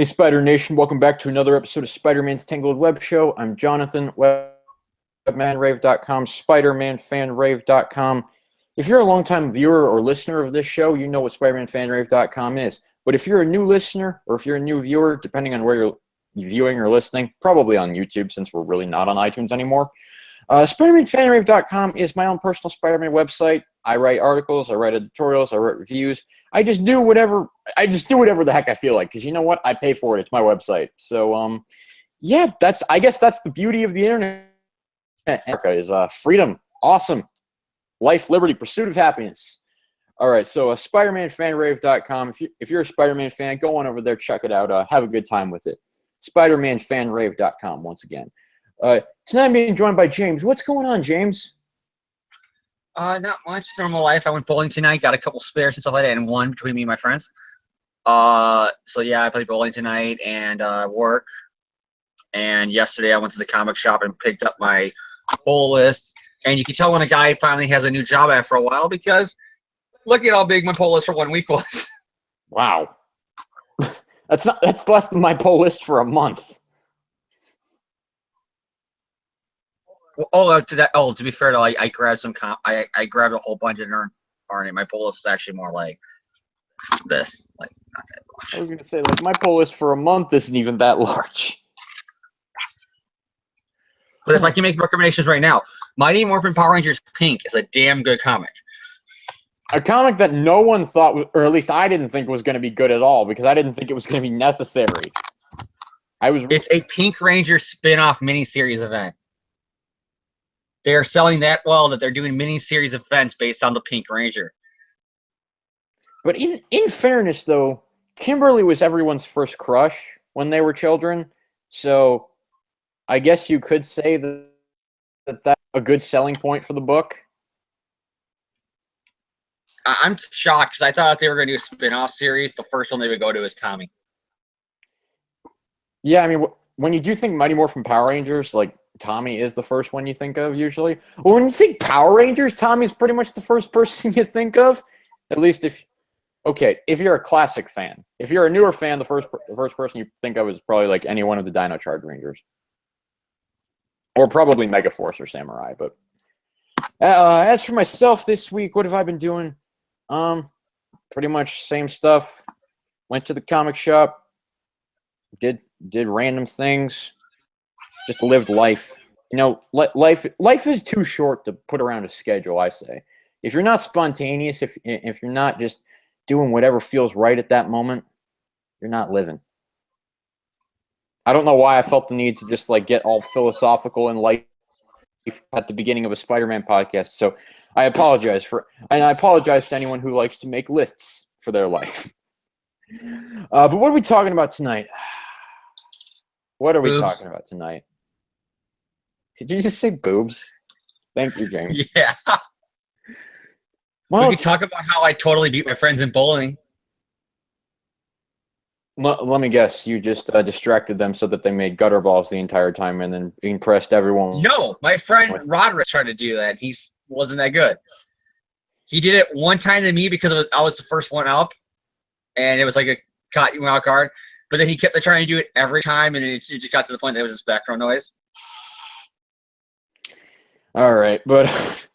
Hey, Spider Nation, welcome back to another episode of Spider-Man's Tangled WebShow. I'm Jonathan, webmanrave.com, spidermanfanrave.com. If you're a longtime viewer or listener of this show, you know what spidermanfanrave.com is. But if you're a new listener or if you're a new viewer, depending on where you're viewing or listening, probably on YouTube since we're really not on iTunes anymore, spidermanfanrave.com is my own personal Spider-Man website. I write articles, I write editorials, I write reviews. I just do whatever the heck I feel like, because you know what? I pay for it. It's my website. So, yeah, I guess that's the beauty of the internet. America is freedom, awesome, life, liberty, pursuit of happiness. All right, so SpidermanFanRave.com. If you're a Spider-Man fan, go on over there, check it out. Have a good time with it. SpidermanFanRave.com once again. Tonight I'm being joined by James. What's going on, James? Not much. Normal life. I went bowling tonight. Got a couple spares and stuff like that, and one between me and my friends. So yeah, I played bowling tonight and work. And yesterday I went to the comic shop and picked up my pull list. And you can tell when a guy finally has a new job after a while because look at how big my pull list for 1 week was. Wow, that's less than my pull list for a month. To be fair though, I grabbed some I grabbed a whole bunch of aren't. My pull list is actually more like this, like not that large. I was gonna say, like, my pull list for a month isn't even that large. But if I can make recommendations right now, Mighty Morphin Power Rangers Pink is a damn good comic. A comic that no one thought, or at least I didn't think was going to be good at all, because I didn't think it was going to be necessary. It's a Pink Ranger spin-off miniseries event. They're selling that well that they're doing mini-series events based on the Pink Ranger. But in fairness, though, Kimberly was everyone's first crush when they were children. So I guess you could say that's a good selling point for the book. I'm shocked because I thought they were going to do a spin-off series. The first one they would go to is Tommy. Yeah, I mean, when you do think Mighty Morphin Power Rangers, like, Tommy is the first one you think of usually. Well, when you think Power Rangers, Tommy's pretty much the first person you think of. At least if you're a classic fan. If you're a newer fan, the first person you think of is probably like any one of the Dino Charge Rangers. Or probably Megaforce or Samurai. But as for myself this week, what have I been doing? Pretty much same stuff. Went to the comic shop. Did random things. Just lived life. You know, life is too short to put around a schedule, I say. If you're not spontaneous, if you're not just doing whatever feels right at that moment, you're not living. I don't know why I felt the need to just like get all philosophical in life at the beginning of a Spider-Man podcast. So I apologize to anyone who likes to make lists for their life. But what are we talking about tonight? What are we talking about tonight? Did you just say boobs? Thank you, James. Yeah. Well, we could talk about how I totally beat my friends in bowling. Let me guess. You just distracted them so that they made gutter balls the entire time and then impressed everyone. No, my friend Roderick tried to do that. He wasn't that good. He did it one time to me because I was the first one up, and it was like a caught you out guard. But then he kept trying to do it every time, and it just got to the point that it was just background noise. All right, but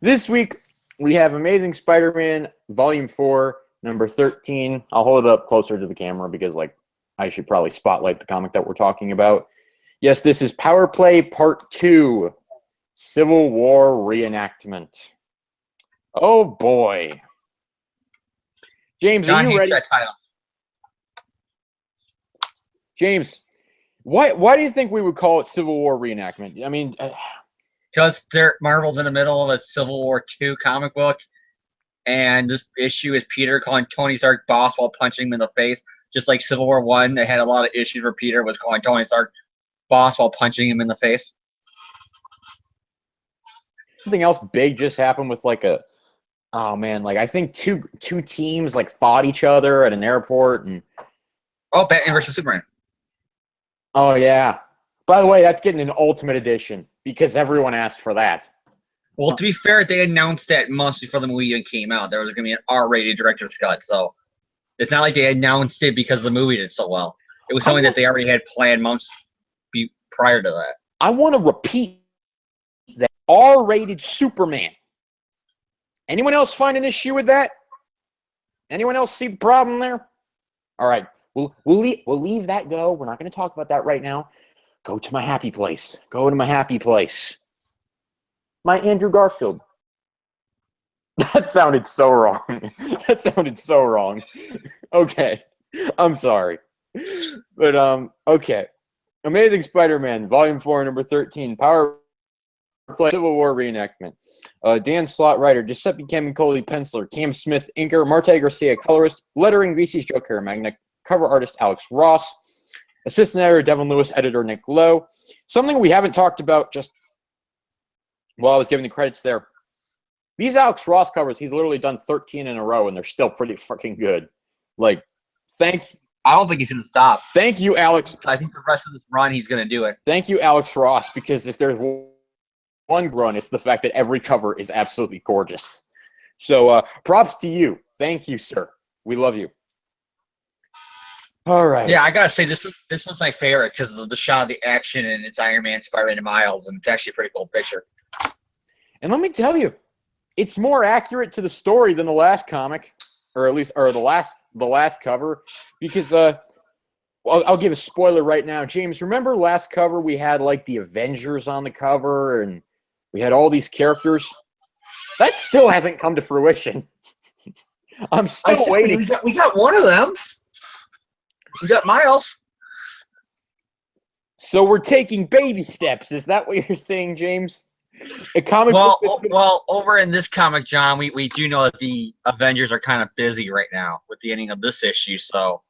this week we have Amazing Spider-Man Volume 4, number 13. I'll hold it up closer to the camera because, like, I should probably spotlight the comic that we're talking about. Yes, this is Power Play Part 2, Civil War Reenactment. Oh, boy. James, are you ready? That title. James, why do you think we would call it Civil War Reenactment? I mean... because Marvel's in the middle of a Civil War II comic book, and this issue is Peter calling Tony Stark boss while punching him in the face. Just like Civil War I, they had a lot of issues where Peter was calling Tony Stark boss while punching him in the face. Something else big just happened with like I think two teams like fought each other at an airport and. Oh, Batman versus Superman. Oh yeah. By the way, that's getting an Ultimate Edition because everyone asked for that. Well, to be fair, they announced that months before the movie even came out. There was going to be an R-rated director's cut, so it's not like they announced it because the movie did so well. It was something that they already had planned months prior to that. I want to repeat that R-rated Superman. Anyone else find an issue with that? Anyone else see the problem there? All right, we'll leave that go. We're not going to talk about that right now. Go to my happy place. Go to my happy place. My Andrew Garfield. That sounded so wrong. That sounded so wrong. Okay, I'm sorry. But, okay. Amazing Spider-Man, Volume 4, Number 13, Power Play, Civil War reenactment. Dan Slott, writer, Giuseppe Camicoli, penciler, Cam Smith, inker, Marte Garcia, colorist, lettering, VC's Joe Caramagna, cover artist, Alex Ross, assistant editor, Devin Lewis, editor, Nick Lowe. Something we haven't talked about just while I was giving the credits there. These Alex Ross covers, he's literally done 13 in a row, and they're still pretty fucking good. Like, I don't think he's going to stop. Thank you, Alex. I think the rest of this run, he's going to do it. Thank you, Alex Ross, because if there's one run, it's the fact that every cover is absolutely gorgeous. So, props to you. Thank you, sir. We love you. All right. Yeah, I got to say, this was my favorite because of the shot of the action, and it's Iron Man, Spider-Man, and Miles, and it's actually a pretty cool picture. And let me tell you, it's more accurate to the story than the last comic, or at least, or the last cover, because I'll give a spoiler right now. James, remember last cover we had like the Avengers on the cover, and we had all these characters. That still hasn't come to fruition. I'm still waiting. We got one of them. We got Miles. So we're taking baby steps. Is that what you're saying, James? A comic well, over in this comic, John, we do know that the Avengers are kind of busy right now with the ending of this issue. So,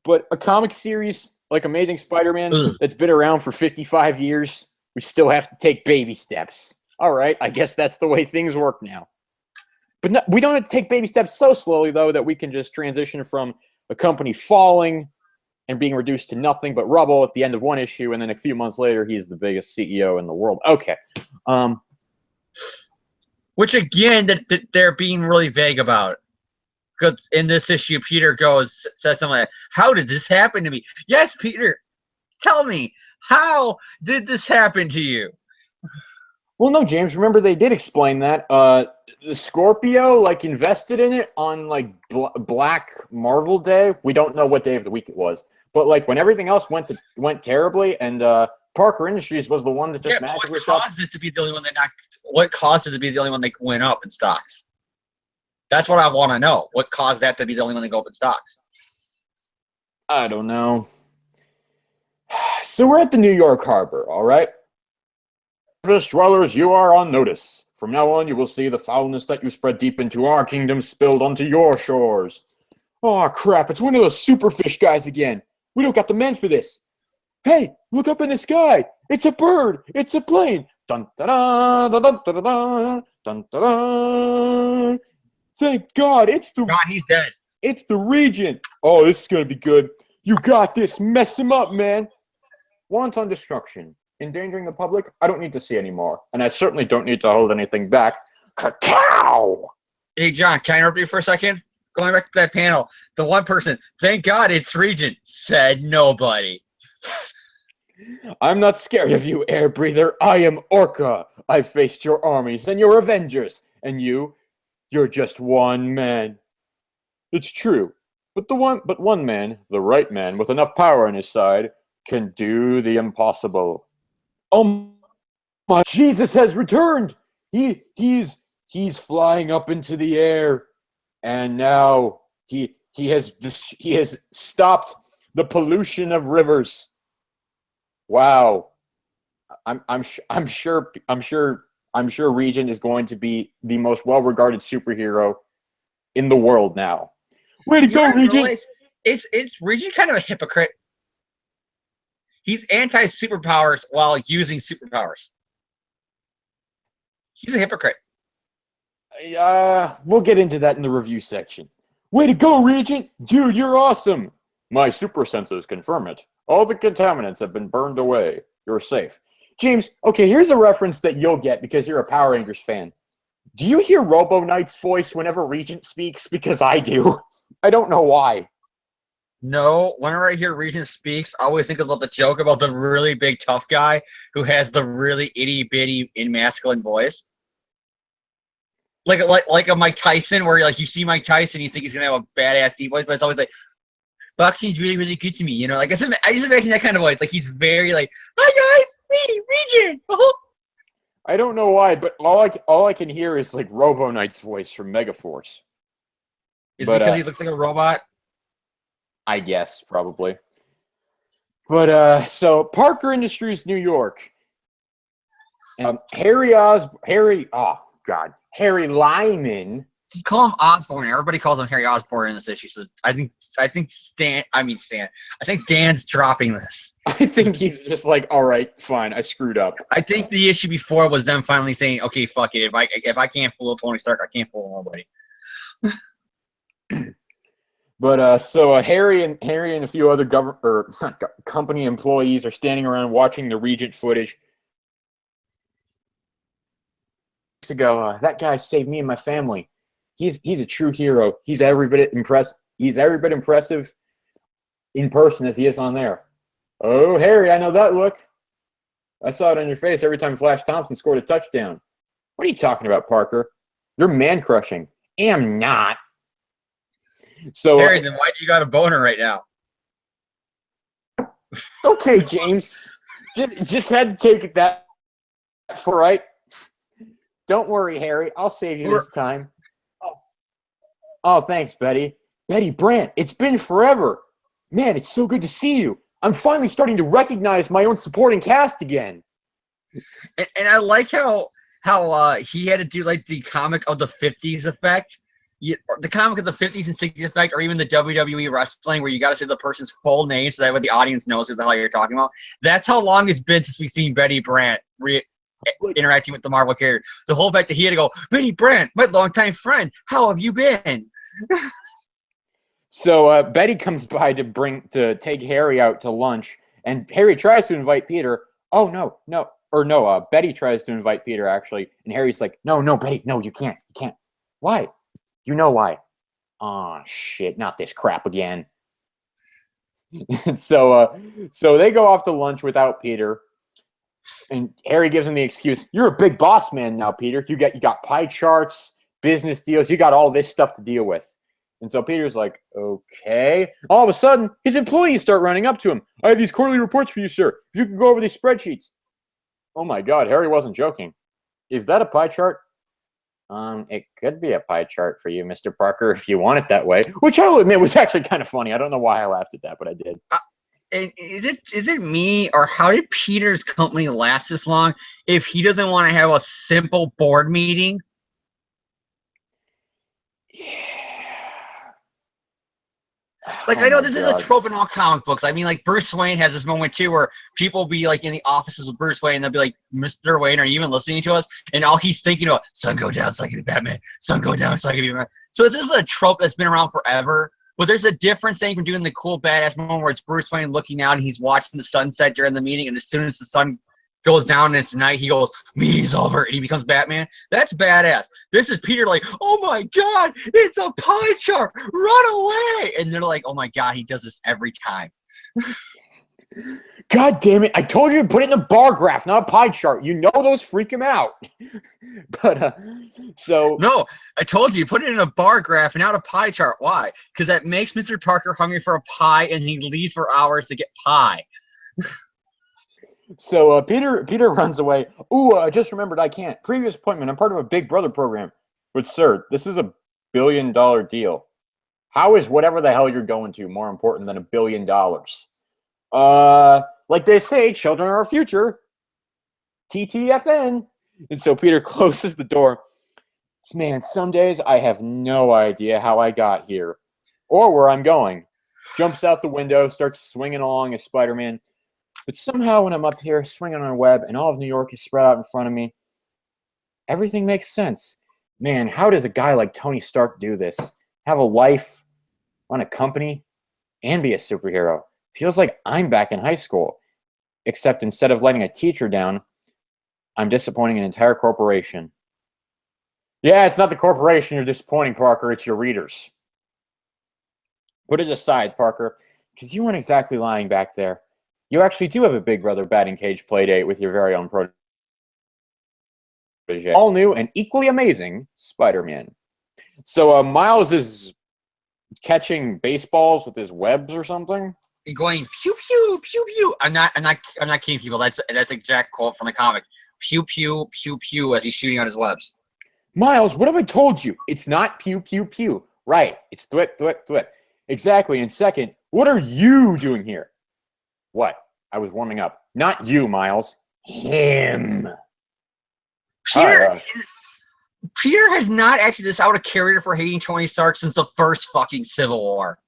but a comic series like Amazing Spider-Man that's been around for 55 years, we still have to take baby steps. All right, I guess that's the way things work now. But no, we don't have to take baby steps so slowly, though, that we can just transition from a company falling and being reduced to nothing but rubble at the end of one issue, and then a few months later, he's the biggest CEO in the world. Okay. Which, again, that they're being really vague about. Because in this issue, Peter says something like, how did this happen to me? Yes, Peter, tell me, how did this happen to you? Well, no, James, remember they did explain that. The Scorpio, like, invested in it on, like, Black Marvel Day. We don't know what day of the week it was. But, like, when everything else went terribly, and Parker Industries was the one that just magically what caused it to be the only one what caused it to be the only one that went up in stocks? That's what I want to know. What caused that to be the only one that go up in stocks? I don't know. So we're at the New York Harbor, all right? Surface dwellers, you are on notice. From now on, you will see the foulness that you spread deep into our kingdom spilled onto your shores. Oh, crap, it's one of those superfish guys again. We don't got the men for this. Hey, look up in the sky. It's a bird. It's a plane. Dun, da, da, da, dun, da, da, da, dun, da, da. Thank God, God, he's dead. It's the Regent. Oh, this is going to be good. You got this. Mess him up, man. Wanton destruction. Endangering the public? I don't need to see anymore. And I certainly don't need to hold anything back. Cacao! Hey, John, can I interrupt you for a second? Going back to that panel, the one person, thank God it's Regent, said nobody. I'm not scared of you, air breather. I am Orca. I faced your armies and your Avengers. And you're just one man. It's true. But one man, the right man, with enough power on his side, can do the impossible. Oh my, Jesus has returned. He's flying up into the air. And now he has stopped the pollution of rivers. Wow, I'm sure Regent is going to be the most well-regarded superhero in the world now. Way to go, Regent! Is Regent kind of a hypocrite? He's anti-superpowers while using superpowers. He's a hypocrite. We'll get into that in the review section. Way to go, Regent! Dude, you're awesome! My super senses confirm it. All the contaminants have been burned away. You're safe. James, okay, here's a reference that you'll get because you're a Power Rangers fan. Do you hear Robo Knight's voice whenever Regent speaks? Because I do. I don't know why. No, whenever I hear Regent speaks, I always think about the joke about the really big tough guy who has the really itty bitty in masculine voice. Like a Mike Tyson, where like you see Mike Tyson, you think he's gonna have a badass deep voice, but it's always like boxing's really really good to me. Like I just imagine that kind of voice. Like he's very like, hi guys, me Regent. I don't know why, but all I can hear is like Robo Knight's voice from Megaforce. Is But because he looks like a robot? I guess probably. But so Parker Industries, New York. Harry Lyman. Just call him Osborne. Everybody calls him Harry Osborne in this issue. So I think Stan. I think Dan's dropping this. I think he's just like, all right, fine, I screwed up. I think the issue before was them finally saying, okay, fuck it. If I can't fool Tony Stark, I can't fool nobody. But so Harry and a few other company employees are standing around watching the Regent footage. To go, that guy saved me and my family. He's a true hero. He's every bit impressive in person as he is on there. Oh, Harry, I know that look. I saw it on your face every time Flash Thompson scored a touchdown. What are you talking about, Parker? You're man crushing. Am not. So Harry, then why do you got a boner right now? Okay, James. Just had to take it that for right. Don't worry, Harry. I'll save you this time. Oh, thanks, Betty. Betty Brant, it's been forever. Man, it's so good to see you. I'm finally starting to recognize my own supporting cast again. And I like how he had to do like the comic of the 50s effect. The comic of the 50s and 60s effect, or even the WWE wrestling where you got to say the person's full name so that way the audience knows who the hell you're talking about. That's how long it's been since we've seen Betty Brant interacting with the Marvel character. The whole fact that he had to go, Betty Brant, my longtime friend, how have you been? So Betty comes by to take Harry out to lunch, and Harry tries to invite Peter. Oh, no. Betty tries to invite Peter, actually, and Harry's like, no, Betty, no, you can't. Why? You know why. Oh, shit, not this crap again. So they go off to lunch without Peter, and Harry gives him the excuse, you're a big boss man now, Peter. You got pie charts, business deals, you got all this stuff to deal with. And so Peter's like, okay. All of a sudden, his employees start running up to him. I have these quarterly reports for you, sir. If you can go over these spreadsheets. Oh my God, Harry wasn't joking. Is that a pie chart? It could be a pie chart for you, Mr. Parker, if you want it that way. Which I will admit was actually kind of funny. I don't know why I laughed at that, but I did. And is it me, or how did Peter's company last this long if he doesn't want to have a simple board meeting? Yeah. Like, I know this is a trope in all comic books. I mean, like, Bruce Wayne has this moment, too, where people will be, like, in the offices with Bruce Wayne, and they'll be like, Mr. Wayne, are you even listening to us? And all he's thinking of, sun go down so I can be Batman. Sun go down so I can be Batman. So this is a trope that's been around forever. But there's a difference thing from doing the cool, badass moment where it's Bruce Wayne looking out and he's watching the sunset during the meeting, and as soon as the sun goes down and it's night, he goes, meeting's over, and he becomes Batman. That's badass. This is Peter like, oh my God, it's a pie chart, run away. And they're like, oh my God, he does this every time. God damn it, I told you to put it in a bar graph, not a pie chart. You know those freak him out. But so no, I told you, put it in a bar graph and not a pie chart. Why? Because that makes Mr. Parker hungry for a pie, and he leaves for hours to get pie. So Peter runs away. Ooh, I just remembered I can't. Previous appointment. I'm part of a Big Brother program. But sir, this is a $1 billion deal. How is whatever the hell you're going to more important than $1 billion? Like they say, children are our future. TTFN. And so Peter closes the door. Man, some days I have no idea how I got here or where I'm going. Jumps out the window, starts swinging along as Spider-Man. But somehow when I'm up here swinging on a web and all of New York is spread out in front of me, everything makes sense. Man, how does a guy like Tony Stark do this? Have a life, run a company, and be a superhero? Feels like I'm back in high school. Except instead of letting a teacher down, I'm disappointing an entire corporation. Yeah, it's not the corporation you're disappointing, Parker. It's your readers. Put it aside, Parker. because you weren't exactly lying back there. You actually do have a Big Brother batting cage playdate with your very own protege. All new and equally amazing Spider-Man. So Miles is catching baseballs with his webs or something. Going pew pew pew pew. I'm not kidding people. That's an exact quote from the comic. Pew pew pew pew as he's shooting out his webs. Miles, what have I told you? It's not pew pew pew. Right. It's thwip thwip thwip. Exactly. And second, what are you doing here? What? I was warming up. Not you, Miles. Him. Peter Peter has not acted this out of character for hating Tony Stark since the first fucking Civil War.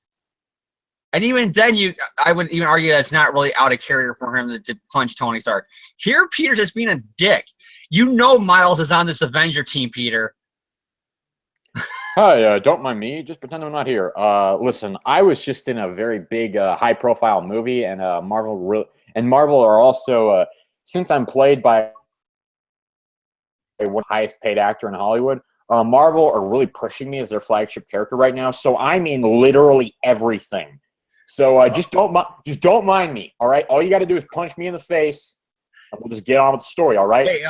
And even then, I would even argue that it's not really out of character for him to punch Tony Stark. Here, Peter's just being a dick. You know Miles is on this Avenger team, Peter. Hi, don't mind me. Just pretend I'm not here. Listen, I was just in a very big, high-profile movie, and Marvel are also, since I'm played by one of the highest-paid actor in Hollywood, Marvel are really pushing me as their flagship character right now. So I'm in literally everything. So just don't mind me. All right. All you got to do is punch me in the face, and we'll just get on with the story. All right. Hey,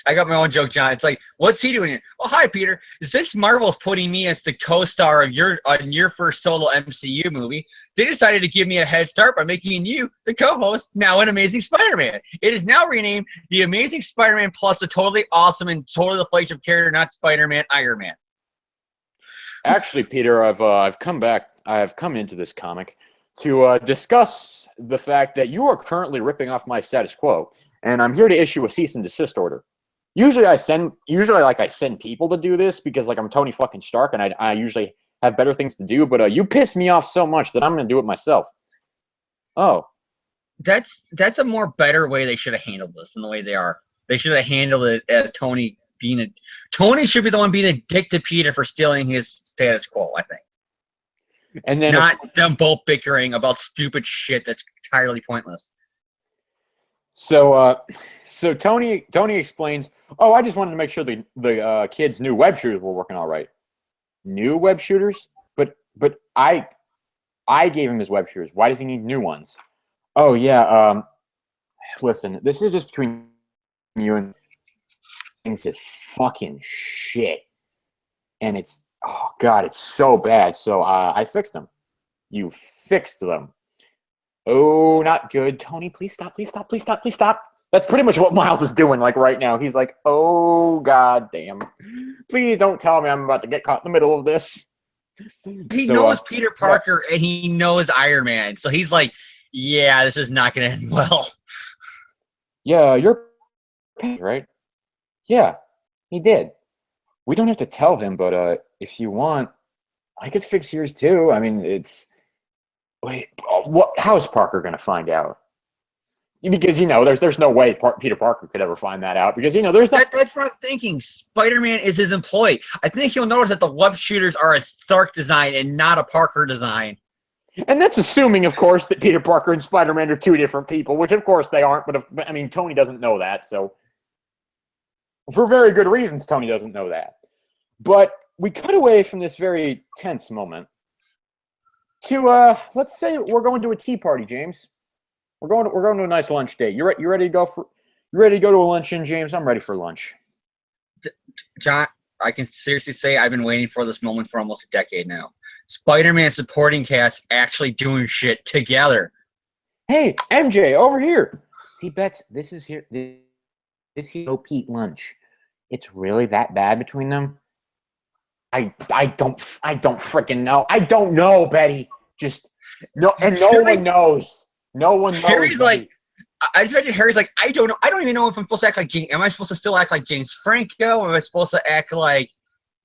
I got my own joke, John. It's like, what's he doing here? Oh, hi, Peter. Since Marvel's putting me as the co-star of your first solo MCU movie, they decided to give me a head start by making you the co-host now in Amazing Spider-Man. It is now renamed The Amazing Spider-Man Plus the totally awesome and totally the flagship character, not Spider-Man, Iron Man. Actually, Peter, I've come back. I have come into this comic to discuss the fact that you are currently ripping off my status quo, and I'm here to issue a cease and desist order. Usually I send people to do this because like I'm Tony fucking Stark and I usually have better things to do, but you piss me off so much that I'm going to do it myself. Oh. That's a more better way they should have handled this than the way they are. They should have handled it as Tony should be the one being a dick to Peter for stealing his status quo, I think. And then not them both bickering about stupid shit that's entirely pointless. So Tony explains, "Oh, I just wanted to make sure the kids' new web shooters were working all right." New web shooters? But I gave him his web shooters. Why does he need new ones? Oh yeah. Listen, this is just between you and things is fucking shit, and it's it's so bad. So I fixed them. You fixed them. Oh, not good. Tony, please stop, please stop, please stop, please stop. That's pretty much what Miles is doing like right now. He's like, oh, god damn. Please don't tell me I'm about to get caught in the middle of this. He knows Peter Parker and he knows Iron Man. So he's like, yeah, this is not going to end well. Yeah, you're right? Yeah, he did. We don't have to tell him, but if you want, I could fix yours too. I mean, it's... Wait, how is Parker going to find out? Because, there's no way Peter Parker could ever find that out. Because, there's not... That's what I'm thinking. Spider-Man is his employee. I think he'll notice that the web shooters are a Stark design and not a Parker design. And that's assuming, of course, that Peter Parker and Spider-Man are two different people, which, of course, they aren't. But, Tony doesn't know that, so... For very good reasons, Tony doesn't know that. But we cut away from this very tense moment to let's say we're going to a tea party, James. We're going to a nice lunch date. You ready to go to a luncheon, James? I'm ready for lunch. John, I can seriously say I've been waiting for this moment for almost a decade now. Spider-Man supporting cast actually doing shit together. Hey, MJ, over here. See, Bets, this is here. This here Pete lunch. It's really that bad between them? I don't freaking know. I don't know, Betty. Just no, and no one knows. No one knows. Harry's Betty. like, I just imagine Harry's like, I don't know. I don't even know if I'm supposed to act like James. Am I supposed to still act like James Franco? Am I supposed to act like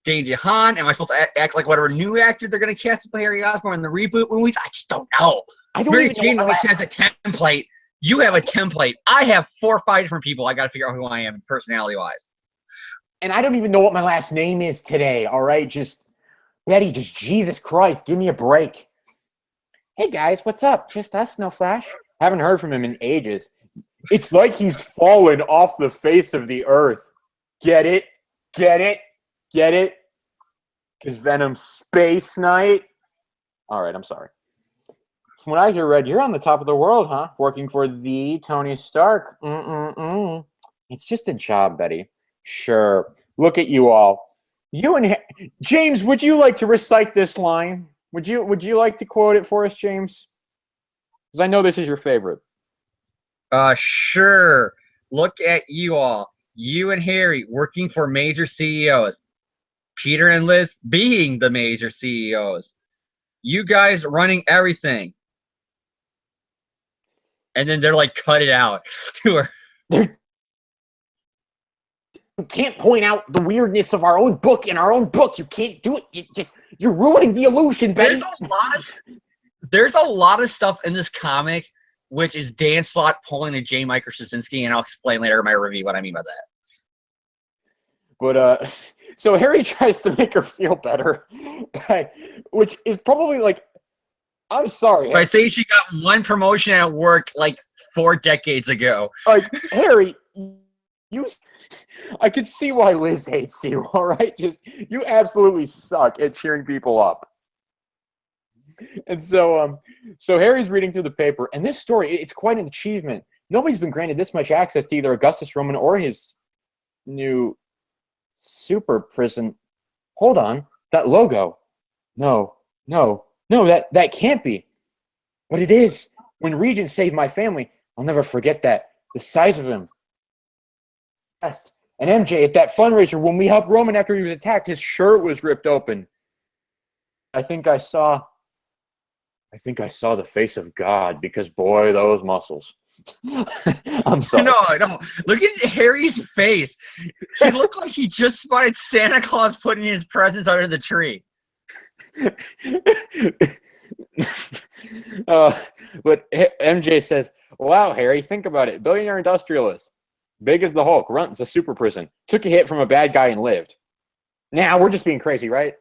Dane DeHaan? Am I supposed to act like whatever new actor they're going to cast to play Harry Osborn in the reboot movies? I just don't know. I don't Mary even Jane know always has a template. You have a template. I have 4 or 5 different people. I got to figure out who I am personality-wise. And I don't even know what my last name is today, all right? Just, Betty, just Jesus Christ, give me a break. Hey, guys, what's up? Just us, no Flash. Haven't heard from him in ages. It's like he's fallen off the face of the earth. Get it? Get it? Get it? Because Venom's Space Knight? All right, I'm sorry. From what I hear, Red, you're on the top of the world, huh? Working for the Tony Stark. It's just a job, Betty. Sure. Look at you all. You and James, would you like to recite this line? Would you like to quote it for us, James? Because I know this is your favorite. Sure. Look at you all. You and Harry working for major CEOs. Peter and Liz being the major CEOs. You guys running everything. And then they're like, cut it out to her. You can't point out the weirdness of our own book in our own book. You can't do it. You're ruining the illusion, Betty. There's a lot of stuff in this comic which is Dan Slott pulling a J. Michael Straczynski, and I'll explain later in my review what I mean by that. But so Harry tries to make her feel better, which is probably like, I'm sorry. But I'd say she got one promotion at work like 4 decades ago. Like, Harry, I could see why Liz hates you, all right? You absolutely suck at cheering people up. And so Harry's reading through the paper, and this story, it's quite an achievement. Nobody's been granted this much access to either Augustus Roman or his new super prison. Hold on, that logo. No, that can't be. But it is. When Regent saved my family, I'll never forget that. The size of him. Yes. And MJ, at that fundraiser, when we helped Roman after he was attacked, his shirt was ripped open. I think I saw the face of God, because boy, those muscles. I'm sorry. No. Look at Harry's face. He looked like he just spotted Santa Claus putting his presents under the tree. But MJ says, wow, Harry, think about it. Billionaire industrialist. Big as the Hulk. Runs a super prison. Took a hit from a bad guy and lived. Now, we're just being crazy, right?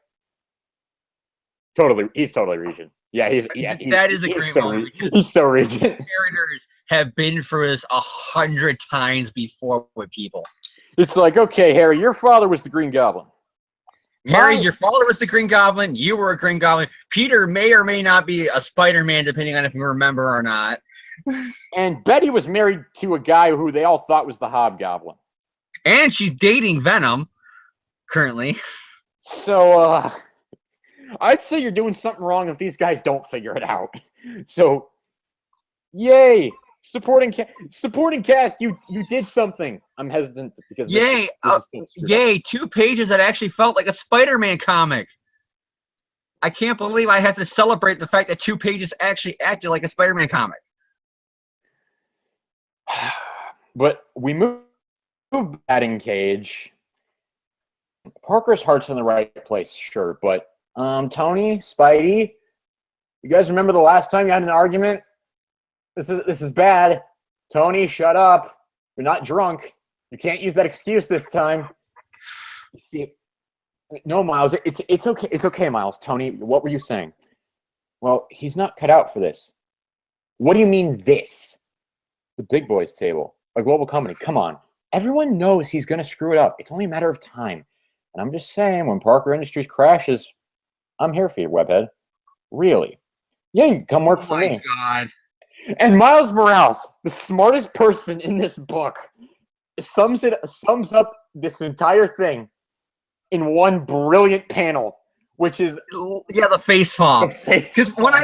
Totally. He's totally Regent. Yeah, that is a great moment. He's so Regent. Characters have been through this 100 times before with people. It's like, okay, Harry, your father was the Green Goblin. Harry, your father was the Green Goblin. You were a Green Goblin. Peter may or may not be a Spider-Man, depending on if you remember or not. And Betty was married to a guy who they all thought was the Hobgoblin. And she's dating Venom currently. So, I'd say you're doing something wrong if these guys don't figure it out. So, yay! Supporting cast, you did something. I'm hesitant because yay! 2 pages that actually felt like a Spider-Man comic. I can't believe I have to celebrate the fact that 2 pages actually acted like a Spider-Man comic. But we move batting cage. Parker's heart's in the right place, sure, but Tony, Spidey, you guys remember the last time you had an argument? This is bad. Tony, shut up. You're not drunk. You can't use that excuse this time. You see, no, Miles, it's okay. It's okay, Miles. Tony, what were you saying? Well, he's not cut out for this. What do you mean this? The big boys table, a global company. Come on. Everyone knows he's going to screw it up. It's only a matter of time. And I'm just saying, when Parker Industries crashes, I'm here for you, Webhead. Really. Yeah, you can come work for me. Oh, my God. And Miles Morales, the smartest person in this book, sums up this entire thing in one brilliant panel, which is the face palm. Because when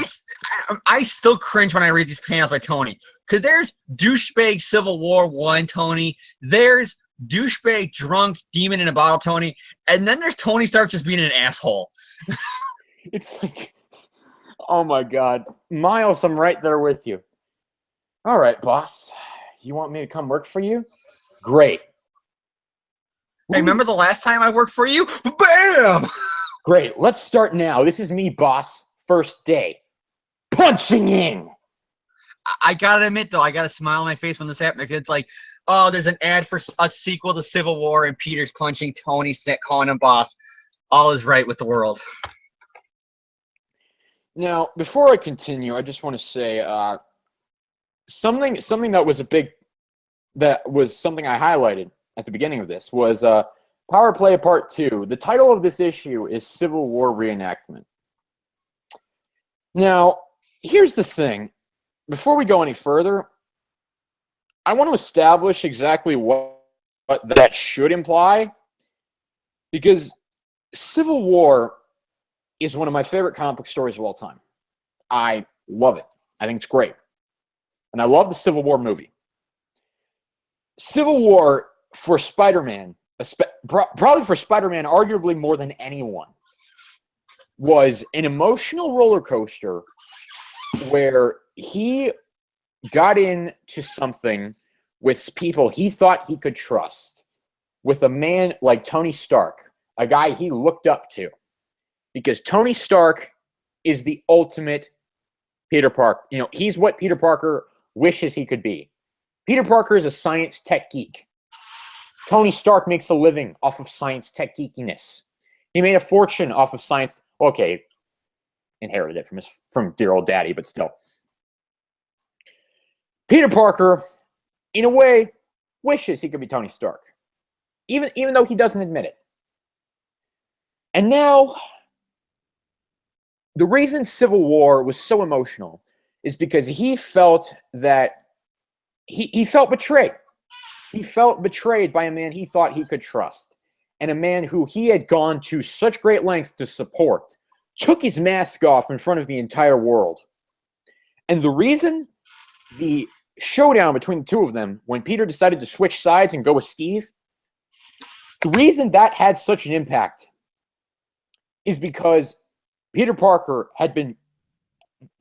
I still cringe when I read these panels by Tony. Because there's douchebag Civil War 1 Tony. There's douchebag drunk demon in a bottle Tony. And then there's Tony Stark just being an asshole. It's like, oh my God. Miles, I'm right there with you. All right, boss. You want me to come work for you? Great. Hey, remember the last time I worked for you? Bam! Great. Let's start now. This is me, boss. First day. Punching in. I gotta admit, though, I got a smile on my face when this happened. It's like, oh, there's an ad for a sequel to Civil War, and Peter's punching Tony, calling him boss. All is right with the world. Now, before I continue, I just want to say something that was something I highlighted at the beginning of this was Power Play Part 2. The title of this issue is Civil War Reenactment. Now, here's the thing. Before we go any further, I want to establish exactly what that should imply, because Civil War is one of my favorite comic book stories of all time. I love it. I think it's great. And I love the Civil War movie. Civil War for Spider-Man, probably for Spider-Man, arguably more than anyone, was an emotional roller coaster where he got into something with people he thought he could trust, with a man like Tony Stark, a guy he looked up to, because Tony Stark is the ultimate Peter Parker. You know, he's what Peter Parker wishes he could be. Peter Parker is a science tech geek. Tony Stark makes a living off of science tech geekiness. He made a fortune off of science. Okay, inherited it from dear old daddy, but still. Peter Parker, in a way, wishes he could be Tony Stark, even though he doesn't admit it. And now, the reason Civil War was so emotional is because he felt that he felt betrayed. He felt betrayed by a man he thought he could trust, and a man who he had gone to such great lengths to support, took his mask off in front of the entire world. And the reason the showdown between the two of them, when Peter decided to switch sides and go with Steve, the reason that had such an impact is because Peter Parker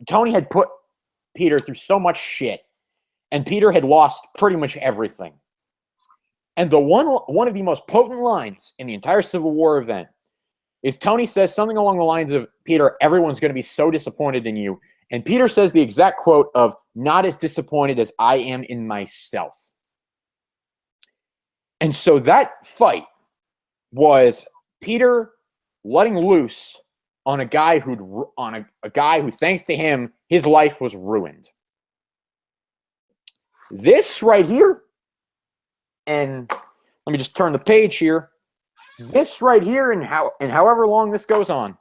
Tony had put Peter through so much shit, and Peter had lost pretty much everything. And the one of the most potent lines in the entire Civil War event is Tony says something along the lines of, Peter, everyone's going to be so disappointed in you. And Peter says the exact quote of, not as disappointed as I am in myself. And so that fight was Peter letting loose on a guy who, thanks to him, his life was ruined. This right here, and let me just turn the page here. This right here, and however long this goes on,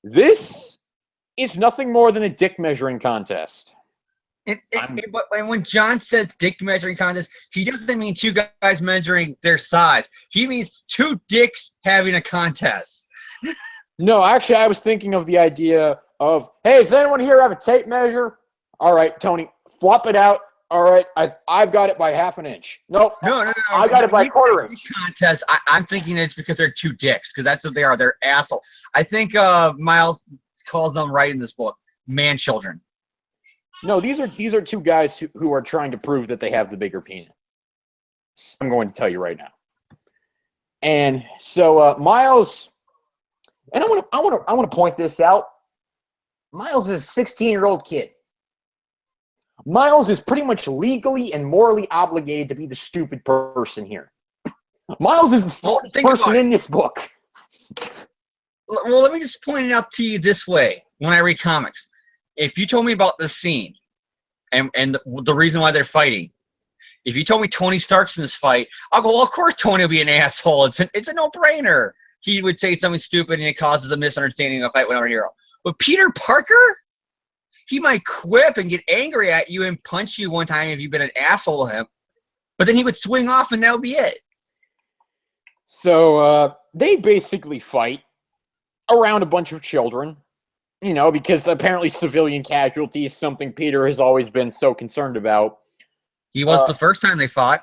this is nothing more than a dick measuring contest. And when John says dick measuring contest, he doesn't mean two guys measuring their size. He means two dicks having a contest. No, actually, I was thinking of the idea of, hey, does anyone here have a tape measure? All right, Tony, flop it out. All right, I've got it by half an inch. Nope. No. I got it by a quarter inch. Contest. I'm thinking it's because they're two dicks, because that's what they are. They're asshole. I think Miles calls them right in this book, man children. No, these are two guys who are trying to prove that they have the bigger penis. I'm going to tell you right now. And so Miles, and I want to point this out. Miles is a 16-year-old kid. Miles is pretty much legally and morally obligated to be the stupid person here. Miles is the smartest person in this book. Well, let me just point it out to you this way. When I read comics, if you told me about this scene and the reason why they're fighting, if you told me Tony Stark's in this fight, I'll go, well, of course Tony will be an asshole. It's a no-brainer. He would say something stupid and it causes a misunderstanding of a fight with our hero. But Peter Parker? He might quip and get angry at you and punch you one time if you've been an asshole to him. But then he would swing off and that would be it. So they basically fight around a bunch of children, you know, because apparently civilian casualty is something Peter has always been so concerned about. He was the first time they fought.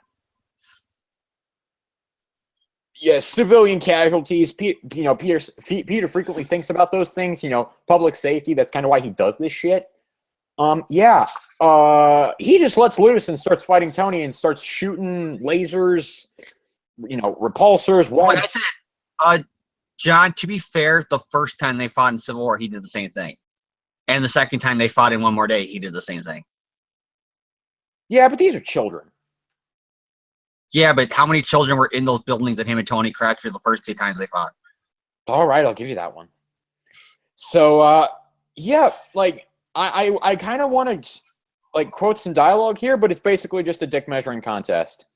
Yes, civilian casualties. Peter frequently thinks about those things. You know, public safety. That's kind of why he does this shit. He just lets loose and starts fighting Tony and starts shooting lasers. You know, repulsors. Like I said, John. To be fair, the first time they fought in Civil War, he did the same thing, and the second time they fought in One More Day, he did the same thing. Yeah, but these are children. Yeah, but how many children were in those buildings that him and Tony cracked through the first two times they fought? All right, I'll give you that one. So, yeah, like, I kind of want to, like, quote some dialogue here, but it's basically just a dick measuring contest.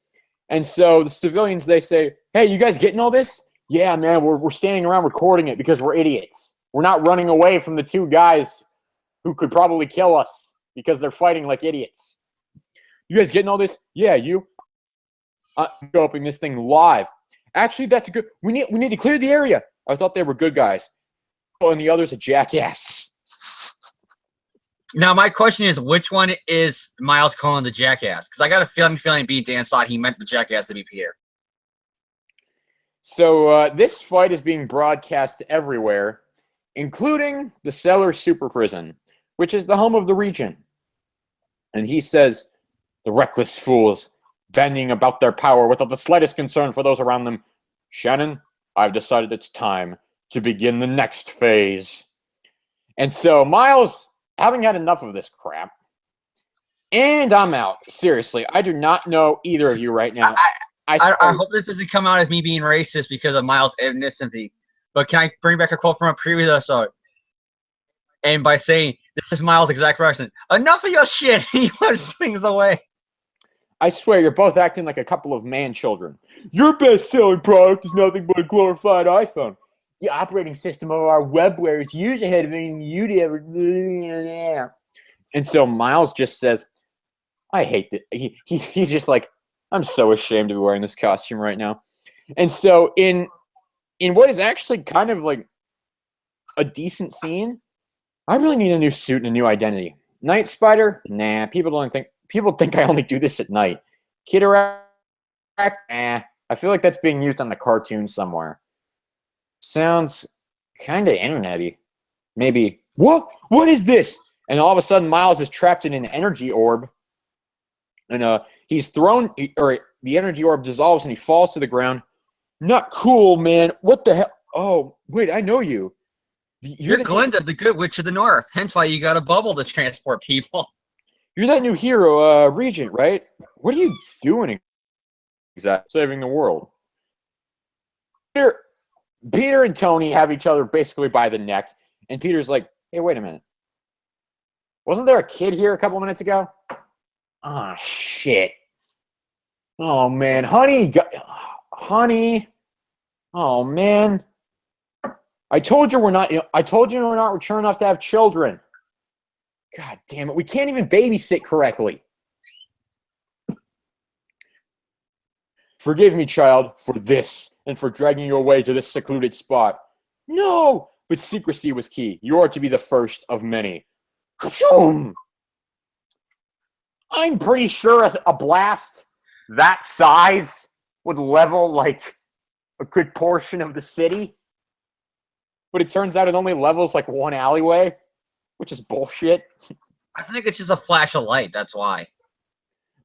And so the civilians, they say, hey, you guys getting all this? Yeah, man, we're standing around recording it because we're idiots. We're not running away from the two guys who could probably kill us because they're fighting like idiots. You guys getting all this? Yeah, you. Opening this thing live. Actually, that's a good. We need to clear the area. I thought they were good guys. Oh, and the other's a jackass. Now, my question is, which one is Miles calling the jackass? Because I got a feeling B. Dan thought he meant the jackass to be Peter. So this fight is being broadcast everywhere, including the Cellar Super Prison, which is the home of the Regent. And he says, the reckless fools, bending about their power without the slightest concern for those around them. Shannon, I've decided it's time to begin the next phase. And so Miles, having had enough of this crap, and I'm out. Seriously, I do not know either of you right now. I hope this doesn't come out as me being racist because of Miles' ethnicity. But can I bring back a quote from a previous episode? And by saying, this is Miles' exact reaction. Enough of your shit. He pushes things away. I swear, you're both acting like a couple of man-children. Your best-selling product is nothing but a glorified iPhone. The operating system of our webware is years ahead of anything you'd ever... And so Miles just says, I hate that. He's just like, I'm so ashamed to be wearing this costume right now. And so in what is actually kind of like a decent scene, I really need a new suit and a new identity. Night Spider? Nah, people think I only do this at night. Kitaract? Nah. I feel like that's being used on the cartoon somewhere. Sounds kind of internet-y. Maybe, what is this? And all of a sudden, Miles is trapped in an energy orb. And he's thrown, or the energy orb dissolves and he falls to the ground. Not cool, man. What the hell? Oh, wait, I know you. You're Glinda, the good witch of the north. Hence why you got a bubble to transport people. You're that new hero, Regent, right? What are you doing exactly? Saving the world. Peter and Tony have each other basically by the neck. And Peter's like, hey, wait a minute. Wasn't there a kid here a couple minutes ago? Ah, shit. Oh, man. Honey. Oh, man. I told you we're not mature enough to have children. God damn it. We can't even babysit correctly. Forgive me, child, for this and for dragging you away to this secluded spot. No, but secrecy was key. You are to be the first of many. Ka-choom! I'm pretty sure a blast that size would level like a good portion of the city. But it turns out it only levels like one alleyway, which is bullshit. I think it's just a flash of light, that's why.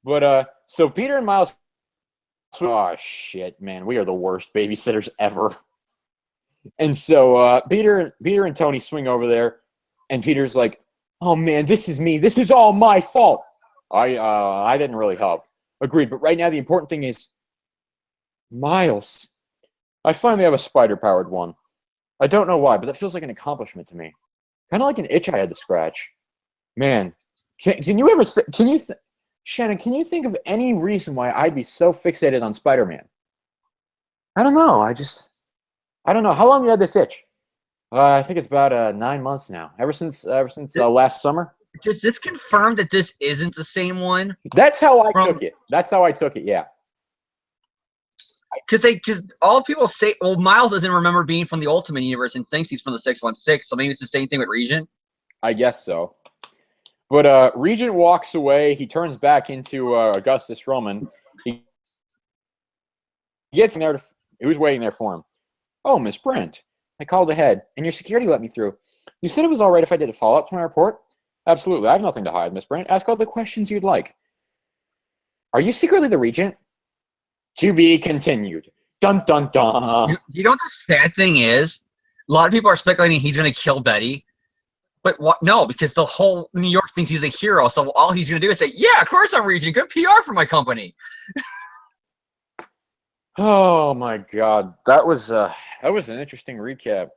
But so Peter and Miles, oh shit, man, we are the worst babysitters ever. And so Peter and Tony swing over there, and Peter's like, oh man, this is me. This is all my fault. I didn't really help. Agreed, but right now the important thing is Miles. I finally have a spider-powered one. I don't know why, but that feels like an accomplishment to me. Kind of like an itch I had to scratch. Man, Shannon, can you think of any reason why I'd be so fixated on Spider-Man? I don't know. I don't know. How long have you had this itch? I think it's about 9 months now. Ever since last summer. Does this confirm that this isn't the same one? That's how I took it. That's how I took it. Yeah. Because all people say, well, Miles doesn't remember being from the Ultimate Universe and thinks he's from the 616, so maybe it's the same thing with Regent? I guess so. But Regent walks away. He turns back into Augustus Roman. He gets in there. Who's waiting there for him? Oh, Miss Brent. I called ahead, and your security let me through. You said it was all right if I did a follow-up to my report? Absolutely. I have nothing to hide, Miss Brent. Ask all the questions you'd like. Are you secretly the Regent? To be continued. Dun, dun, dun. You know what the sad thing is? A lot of people are speculating he's going to kill Betty. But what? No, because the whole New York thinks he's a hero. So all he's going to do is say, yeah, of course I'm Regent. Good PR for my company. Oh, my God. That was an interesting recap.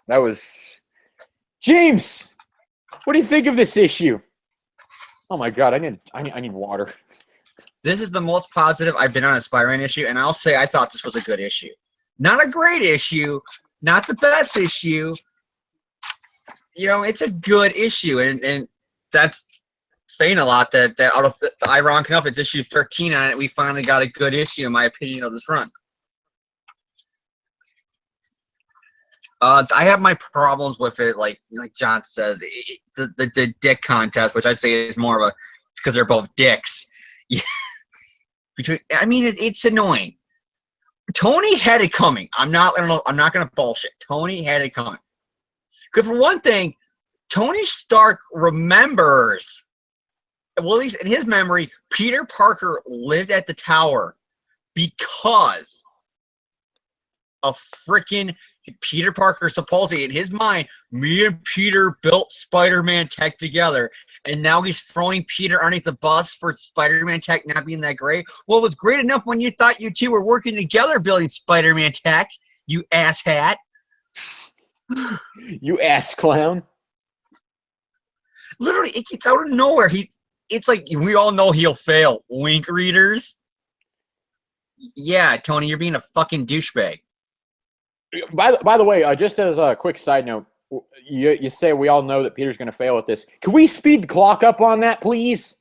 That was... James! What do you think of this issue? Oh, my God. I need water. This is the most positive I've been on a Spider-Man issue, and I'll say I thought this was a good issue. Not a great issue, not the best issue. it's a good issue, and that's saying a lot. That out of ironic enough, it's issue 13 on it. We finally got a good issue, in my opinion, of this run. I have my problems with it, like John says, the dick contest, which I'd say is more of a because they're both dicks. Yeah. It's annoying. Tony had it coming. I'm not gonna bullshit. Tony had it coming. Because for one thing, Tony Stark remembers, well, at least in his memory, Peter Parker lived at the tower because of frickin' Peter Parker. Supposedly, in his mind, me and Peter built Spider-Man tech together, and now he's throwing Peter underneath the bus for Spider-Man tech not being that great. Well, it was great enough when you thought you two were working together building Spider-Man tech, you asshat. You ass clown. Literally, it gets out of nowhere. It's like we all know he'll fail. Wink, readers. Yeah, Tony, you're being a fucking douchebag. By the way, just as a quick side note, you say we all know that Peter's going to fail at this. Can we speed the clock up on that, please?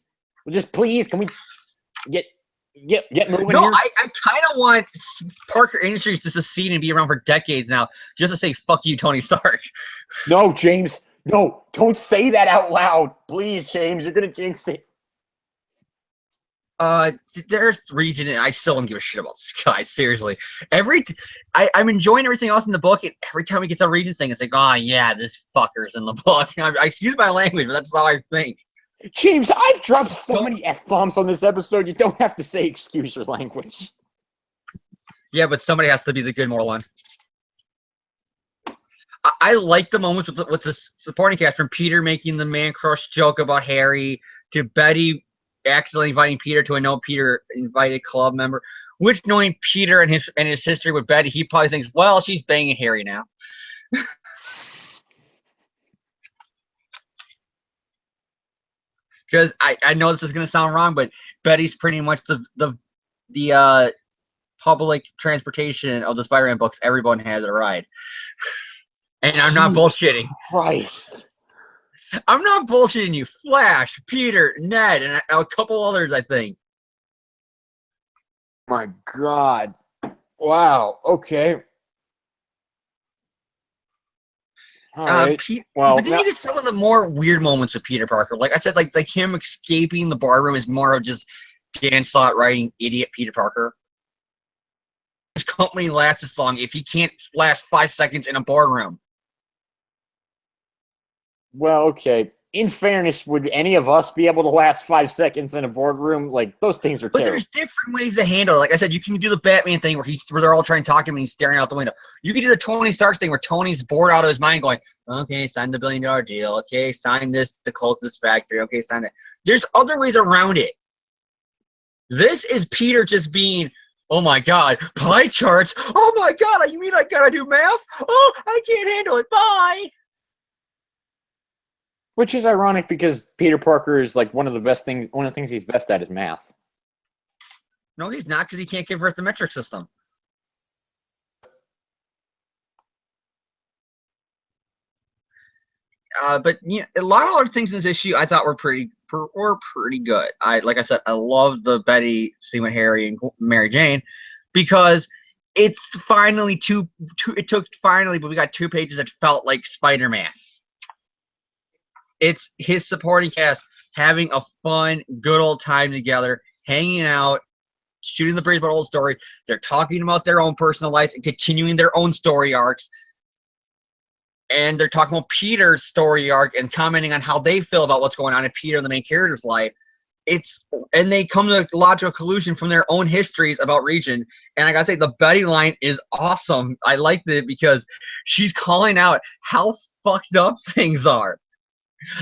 Just please, can we get moving No, here? I kind of want Parker Industries to succeed and be around for decades now, just to say fuck you, Tony Stark. No, James. No, don't say that out loud. Please, James, you're going to jinx it. There's region, and I still don't give a shit about this guy. Seriously, I'm enjoying everything else in the book, and every time we get to the region thing, it's like, oh yeah, this fucker's in the book. I excuse my language, but that's how I think. James, I've dropped so many F-bombs on this episode, you don't have to say excuse your language. Yeah, but somebody has to be the good moral one. I like the moments with the supporting cast, from Peter making the man crush joke about Harry to Betty accidentally inviting Peter to a no Peter invited club member, which, knowing Peter and his history with Betty, he probably thinks, well, she's banging Harry now. Because I know this is gonna sound wrong, but Betty's pretty much the public transportation of the Spider-Man books. Everyone has a ride, and I'm not bullshitting. Christ. I'm not bullshitting you. Flash, Peter, Ned, and a couple others, I think. My God. Wow. Okay. All right. But then you get some of the more weird moments of Peter Parker. Like I said, like him escaping the barroom is more of just Dan Slott writing idiot Peter Parker. His company lasts this long if he can't last 5 seconds in a boardroom. Well, okay. In fairness, would any of us be able to last 5 seconds in a boardroom? Like, those things are terrible. But there's different ways to handle it. Like I said, you can do the Batman thing where they're all trying to talk to him and he's staring out the window. You can do the Tony Stark thing where Tony's bored out of his mind going, okay, sign the $1 billion deal. Okay, sign this to close this factory. Okay, sign that. There's other ways around it. This is Peter just being, oh my God, pie charts. Oh my God, you mean I gotta do math? Oh, I can't handle it. Bye. Which is ironic because Peter Parker is like one of the things he's best at is math. No, he's not, because he can't convert the metric system. But a lot of other things in this issue I thought were pretty good. Like I said, I love the Betty scene with Harry and Mary Jane, because it's finally but we got 2 pages that felt like Spider-Man. It's his supporting cast having a fun, good old time together, hanging out, shooting the breeze about old story. They're talking about their own personal lives and continuing their own story arcs. And they're talking about Peter's story arc and commenting on how they feel about what's going on in Peter and the main character's life. And they come to a logical conclusion from their own histories about region. And I gotta say, the Betty line is awesome. I liked it because she's calling out how fucked up things are.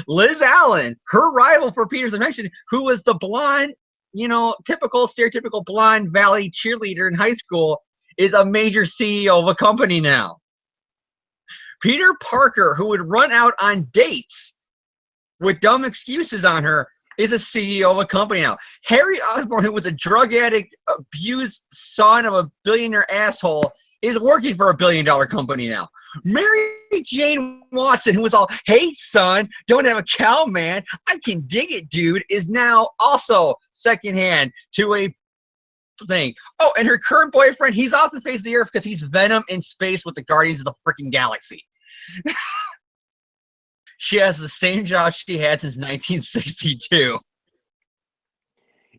Liz Allen, her rival for Peter's invention, who was the blonde, stereotypical blonde Valley cheerleader in high school, is a major CEO of a company now. Peter Parker, who would run out on dates with dumb excuses on her, is a CEO of a company now. Harry Osborn, who was a drug addict, abused son of a billionaire asshole, is working for $1 billion company now. Mary Jane Watson, who was all, hey, son, don't have a cow, man. I can dig it, dude, is now also secondhand to a thing. Oh, and her current boyfriend, he's off the face of the earth because he's Venom in space with the Guardians of the freaking Galaxy. She has the same job she had since 1962.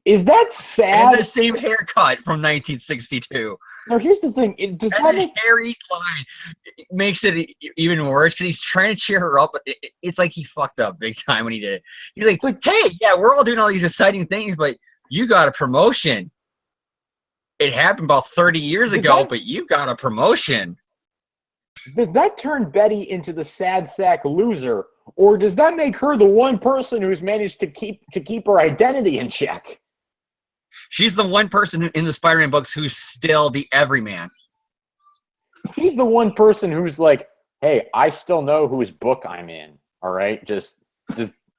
Is that sad? And the same haircut from 1962. Now, here's the thing. Does and that the hairy line makes it even worse because he's trying to cheer her up, but it's like he fucked up big time when he did it. He's like, hey, yeah, we're all doing all these exciting things, but you got a promotion. It happened about 30 years ago, but you got a promotion. Does that turn Betty into the sad sack loser, or does that make her the one person who's managed to keep her identity in check? She's the one person in the Spider-Man books who's still the everyman. She's the one person who's like, hey, I still know whose book I'm in. All right, just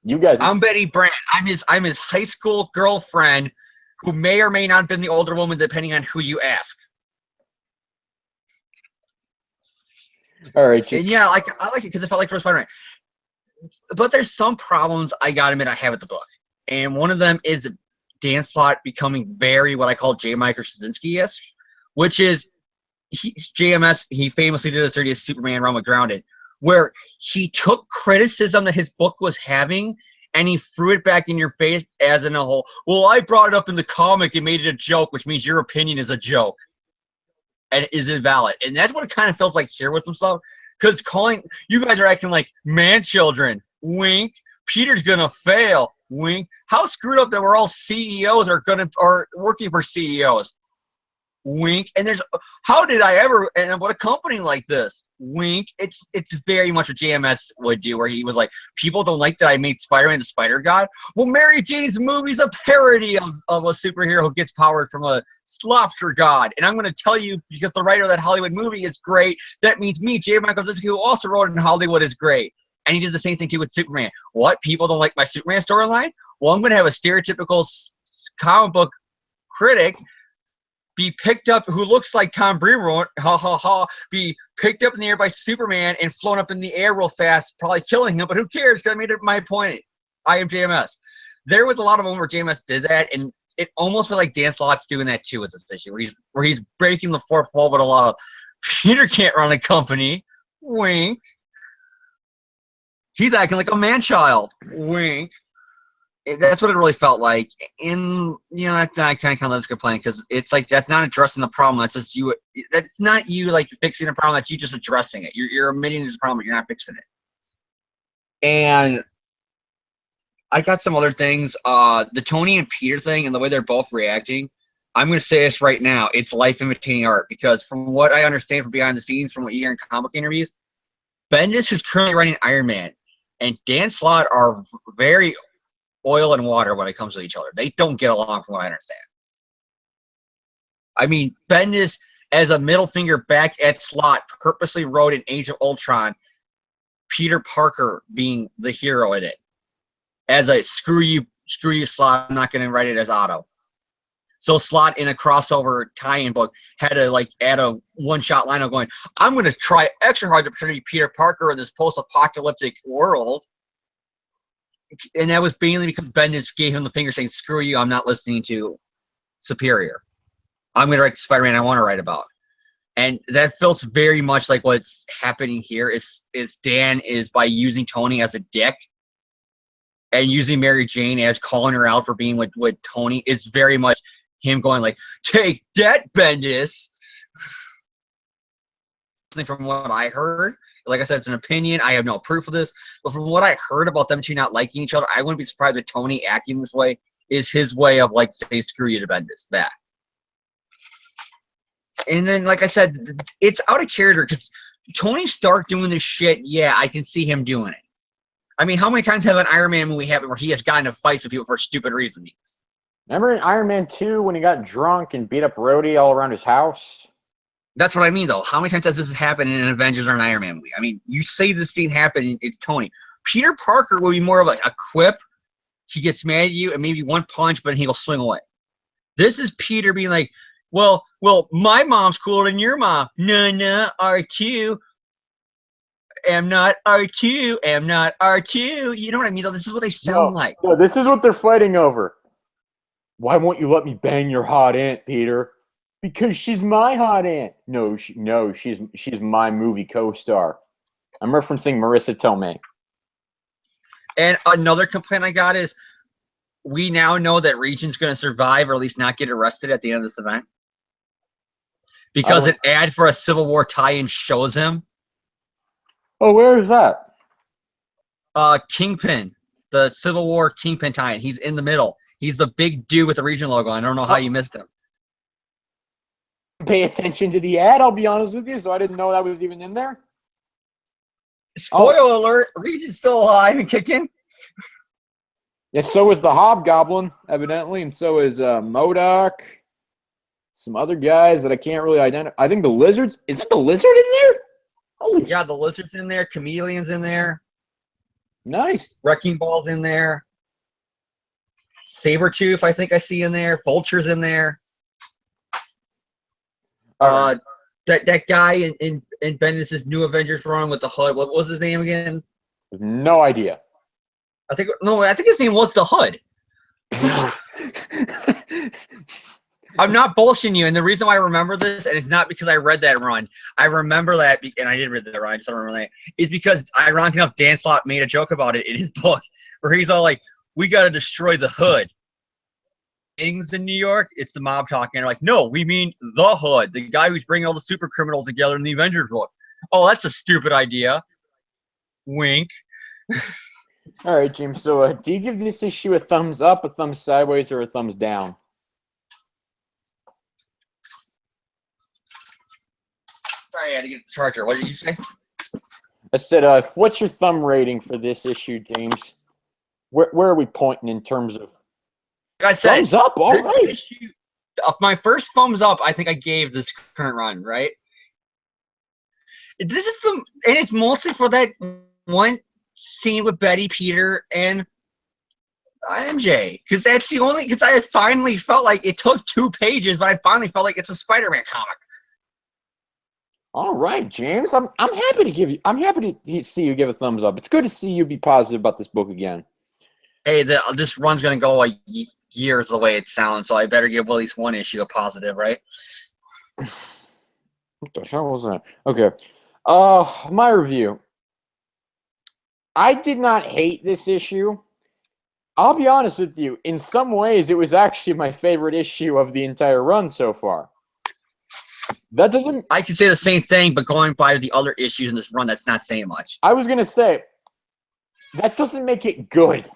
you guys. I'm Betty Brant. I'm his high school girlfriend, who may or may not have been the older woman, depending on who you ask. All right, and yeah, I like it because it felt like first Spider-Man. But there's some problems I gotta admit I have with the book, and one of them is Dan Slott becoming very what I call J. Michael Straczynski-esque, which is JMS. He famously did a 30th Superman run with Grounded, where he took criticism that his book was having and he threw it back in your face as in a whole. Well, I brought it up in the comic and made it a joke, which means your opinion is a joke and is invalid. And that's what it kind of feels like here with himself, because you guys are acting like man children. Wink. Peter's gonna fail. Wink. How screwed up that we're all CEOs are working for CEOs. Wink. And how did I ever end up with a company like this? Wink. It's very much what JMS would do, where he was like, people don't like that I made Spider-Man the Spider God. Well, Mary Jane's movie's a parody of a superhero who gets powered from a lobster god. And I'm going to tell you, because the writer of that Hollywood movie is great, that means me, J. Michael Straczynski, who also wrote it in Hollywood, is great. And he did the same thing too with Superman. What? People don't like my Superman storyline? Well, I'm going to have a stereotypical comic book critic be picked up, who looks like Tom Brewer, be picked up in the air by Superman and flown up in the air real fast, probably killing him, but who cares? Because I made it my point. I am JMS. There was a lot of them where JMS did that, and it almost felt like Dan Slott's doing that too with this issue, where he's breaking the fourth wall with a lot of, Peter can't run a company. Wink. He's acting like a man-child. Wink. That's what it really felt like. And, I kind of let this complain, because it's like, that's not addressing the problem. That's just you. That's not you, like, fixing the problem. That's you just addressing it. You're admitting there's a problem, but you're not fixing it. And I got some other things. The Tony and Peter thing and the way they're both reacting, I'm going to say this right now. It's life imitating art, because from what I understand from behind the scenes, from what you hear in comic interviews, Bendis, who's currently writing Iron Man, and Dan Slott are very oil and water when it comes to each other. They don't get along, from what I understand. I mean, Bendis, as a middle finger back at Slott, purposely wrote in Age of Ultron Peter Parker being the hero in it, as a screw you Slott, I'm not going to write it as Otto. So Slott, in a crossover tie-in book, had to add a one-shot line of going, I'm going to try extra hard to pretend to be Peter Parker in this post-apocalyptic world. And that was mainly because Bendis gave him the finger saying, screw you, I'm not listening to Superior. I'm going to write the Spider-Man I want to write about. And that feels very much like what's happening here is Dan is, by using Tony as a dick and using Mary Jane as calling her out for being with Tony, is very much him going like, take that, Bendis. From what I heard, like I said, it's an opinion. I have no proof of this. But from what I heard about them two not liking each other, I wouldn't be surprised if Tony acting this way is his way of, say, screw you to Bendis back. And then, like I said, it's out of character, because Tony Stark doing this shit, yeah, I can see him doing it. I mean, how many times have an Iron Man movie happened where he has gotten into fights with people for stupid reasons? Remember in Iron Man 2 when he got drunk and beat up Rhodey all around his house? That's what I mean, though. How many times has this happened in an Avengers or an Iron Man movie? I mean, you say this scene happened, it's Tony. Peter Parker would be more of a quip. He gets mad at you and maybe one punch, but he'll swing away. This is Peter being like, Well, my mom's cooler than your mom. No, R2. Am not R2. Am not R2. You know what I mean? This is what they sound like. No, this is what they're fighting over. Why won't you let me bang your hot aunt, Peter? Because she's my hot aunt. No, she's my movie co-star. I'm referencing Marissa Tomei. And another complaint I got is, we now know that Regent's going to survive, or at least not get arrested at the end of this event, because an ad for a Civil War tie-in shows him. Oh, where is that? Kingpin, the Civil War Kingpin tie-in. He's in the middle. He's the big dude with the Regent logo. I don't know how you missed him. Pay attention to the ad, I'll be honest with you, so I didn't know that was even in there. Spoiler alert, Regent's still alive and kicking. Yeah, so is the Hobgoblin, evidently, and so is MODOK. Some other guys that I can't really identify. I think the Lizards. Is that the Lizard in there? Holy yeah, the Lizard's in there. Chameleon's in there. Nice. Wrecking Ball's in there. Sabretooth, I think I see in there. Vulture's in there. That guy in Bendis' New Avengers run with the Hood. What was his name again? No idea. I think his name was the Hood. I'm not bullshitting you, and the reason why I remember this, and it's not because I read that run. I remember that, and I did read that run. I just don't remember that. Is because, ironic enough, Dan Slott made a joke about it in his book, where he's all like, "We got to destroy the Hood." Things in New York, it's the mob talking. They're like, "No, we mean the Hood, the guy who's bringing all the super criminals together in the Avengers book." Oh, that's a stupid idea. Wink. All right, James. So, do you give this issue a thumbs up, a thumbs sideways, or a thumbs down? Sorry, I had to get the charger. What did you say? I said, what's your thumb rating for this issue, James? Where are we pointing in terms of Like I said, thumbs up? All right. Issue, my first thumbs up, I think I gave this current run, right? This is and it's mostly for that one scene with Betty, Peter, and MJ, because that's the only. Because I finally felt like it took 2 pages, but I finally felt like it's a Spider-Man comic. All right, James. I'm happy to give you. I'm happy to see you give a thumbs up. It's good to see you be positive about this book again. Hey, this run's gonna go years the way it sounds, so I better give at least one issue a positive, right? What the hell was that? Okay. My review. I did not hate this issue. I'll be honest with you. In some ways, it was actually my favorite issue of the entire run so far. That doesn't... I can say the same thing, but going by the other issues in this run, that's not saying much. I was going to say, that doesn't make it good.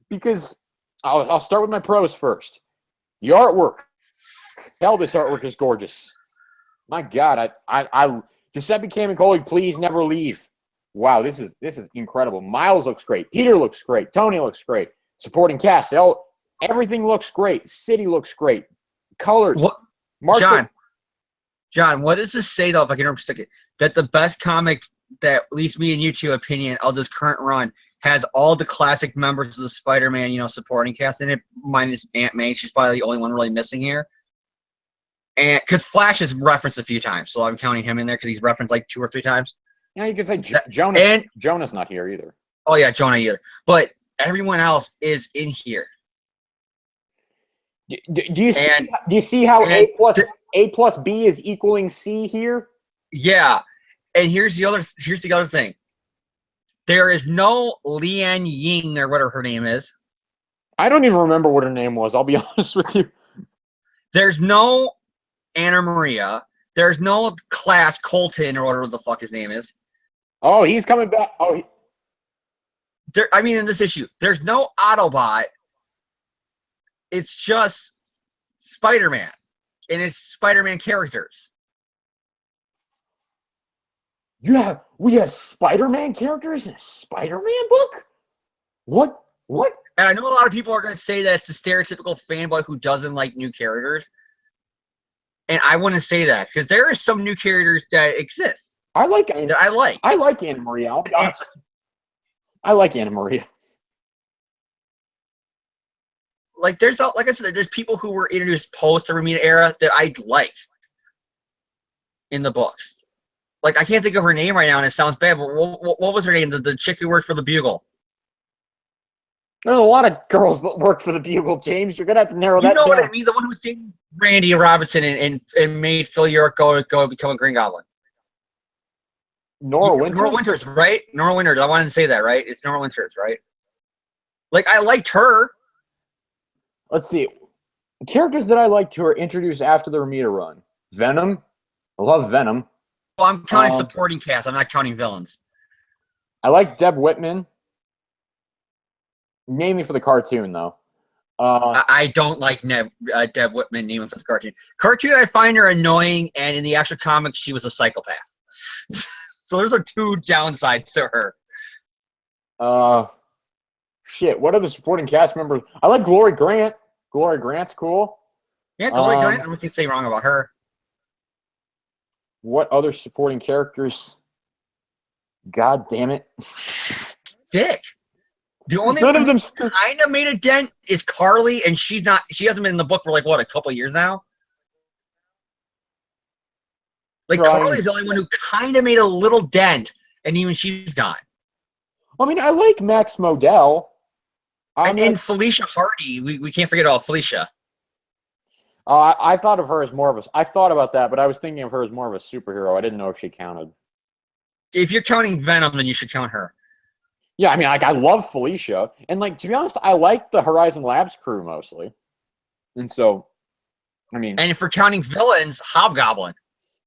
Because I'll start with my pros first. The artwork. Hell, this artwork is gorgeous. My God, Giuseppe Camicoli, please never leave. Wow, this is incredible. Miles looks great. Peter looks great. Tony looks great. Supporting cast, everything looks great. City looks great. Colors. What? John, what does this say, though, if I can remember it, that the best comic that, at least me and you two opinion, of this current run has all the classic members of the Spider-Man, supporting cast in it, minus Aunt May. She's probably the only one really missing here. And because Flash is referenced a few times, so I'm counting him in there because he's referenced like 2 or 3 times. Yeah, you could say Jonah's not here either. Oh yeah, Jonah either. But everyone else is in here. Do you see how A plus B is equaling C here? Yeah, and here's the other thing. There is no Lian Ying or whatever her name is. I don't even remember what her name was. I'll be honest with you. There's no Anna Maria. There's no Clash Colton or whatever the fuck his name is. Oh, he's coming back. Oh, in this issue, there's no Autobot. It's just Spider-Man, and it's Spider-Man characters. Yeah, we have Spider-Man characters in a Spider-Man book? What? And I know a lot of people are going to say that it's the stereotypical fanboy who doesn't like new characters. And I wouldn't say that, because there are some new characters that exist. I like Anna Maria. I'll be honest. I like Anna Maria. like like I said, there's people who were introduced post the Romita era that I like in the books. Like I can't think of her name right now, and it sounds bad. But what was her name? The chick who worked for the Bugle. There's a lot of girls that work for the Bugle, James. You're gonna have to narrow You that know down. what I mean? The one who was dating Randy Robinson and made Phil York go become a Green Goblin. Nora Winters? Nora Winters, right? Nora Winters. I wanted to say that, right? It's Nora Winters, right? Like I liked her. Let's see. Characters that I liked who were introduced after the Romita run. Venom. I love Venom. Well, I'm counting supporting cast. I'm not counting villains. I like Deb Whitman. Mainly for the cartoon, though. I don't like Deb Whitman even for the cartoon. Cartoon, I find her annoying, and in the actual comics, she was a psychopath. So those are two downsides to her. Shit. What are the supporting cast members? I like Glory Grant. Glory Grant's cool. Yeah, Glory Grant. We can say wrong about her. What other supporting characters? God damn it. Dick. The only None one of them kind of made a dent is Carly, and she hasn't been in the book for like what, a couple years now. Like Carly's the only one who kind of made a little dent, and even she's gone. I mean, I like Max Modell. And Felicia Hardy, we can't forget about Felicia. I thought of her as more of a. I thought about that, but I was thinking of her as more of a superhero. I didn't know if she counted. If you're counting Venom, then you should count her. Yeah, I mean, like I love Felicia, and like to be honest, I like the Horizon Labs crew mostly, and so, I mean, and if we're counting villains, Hobgoblin,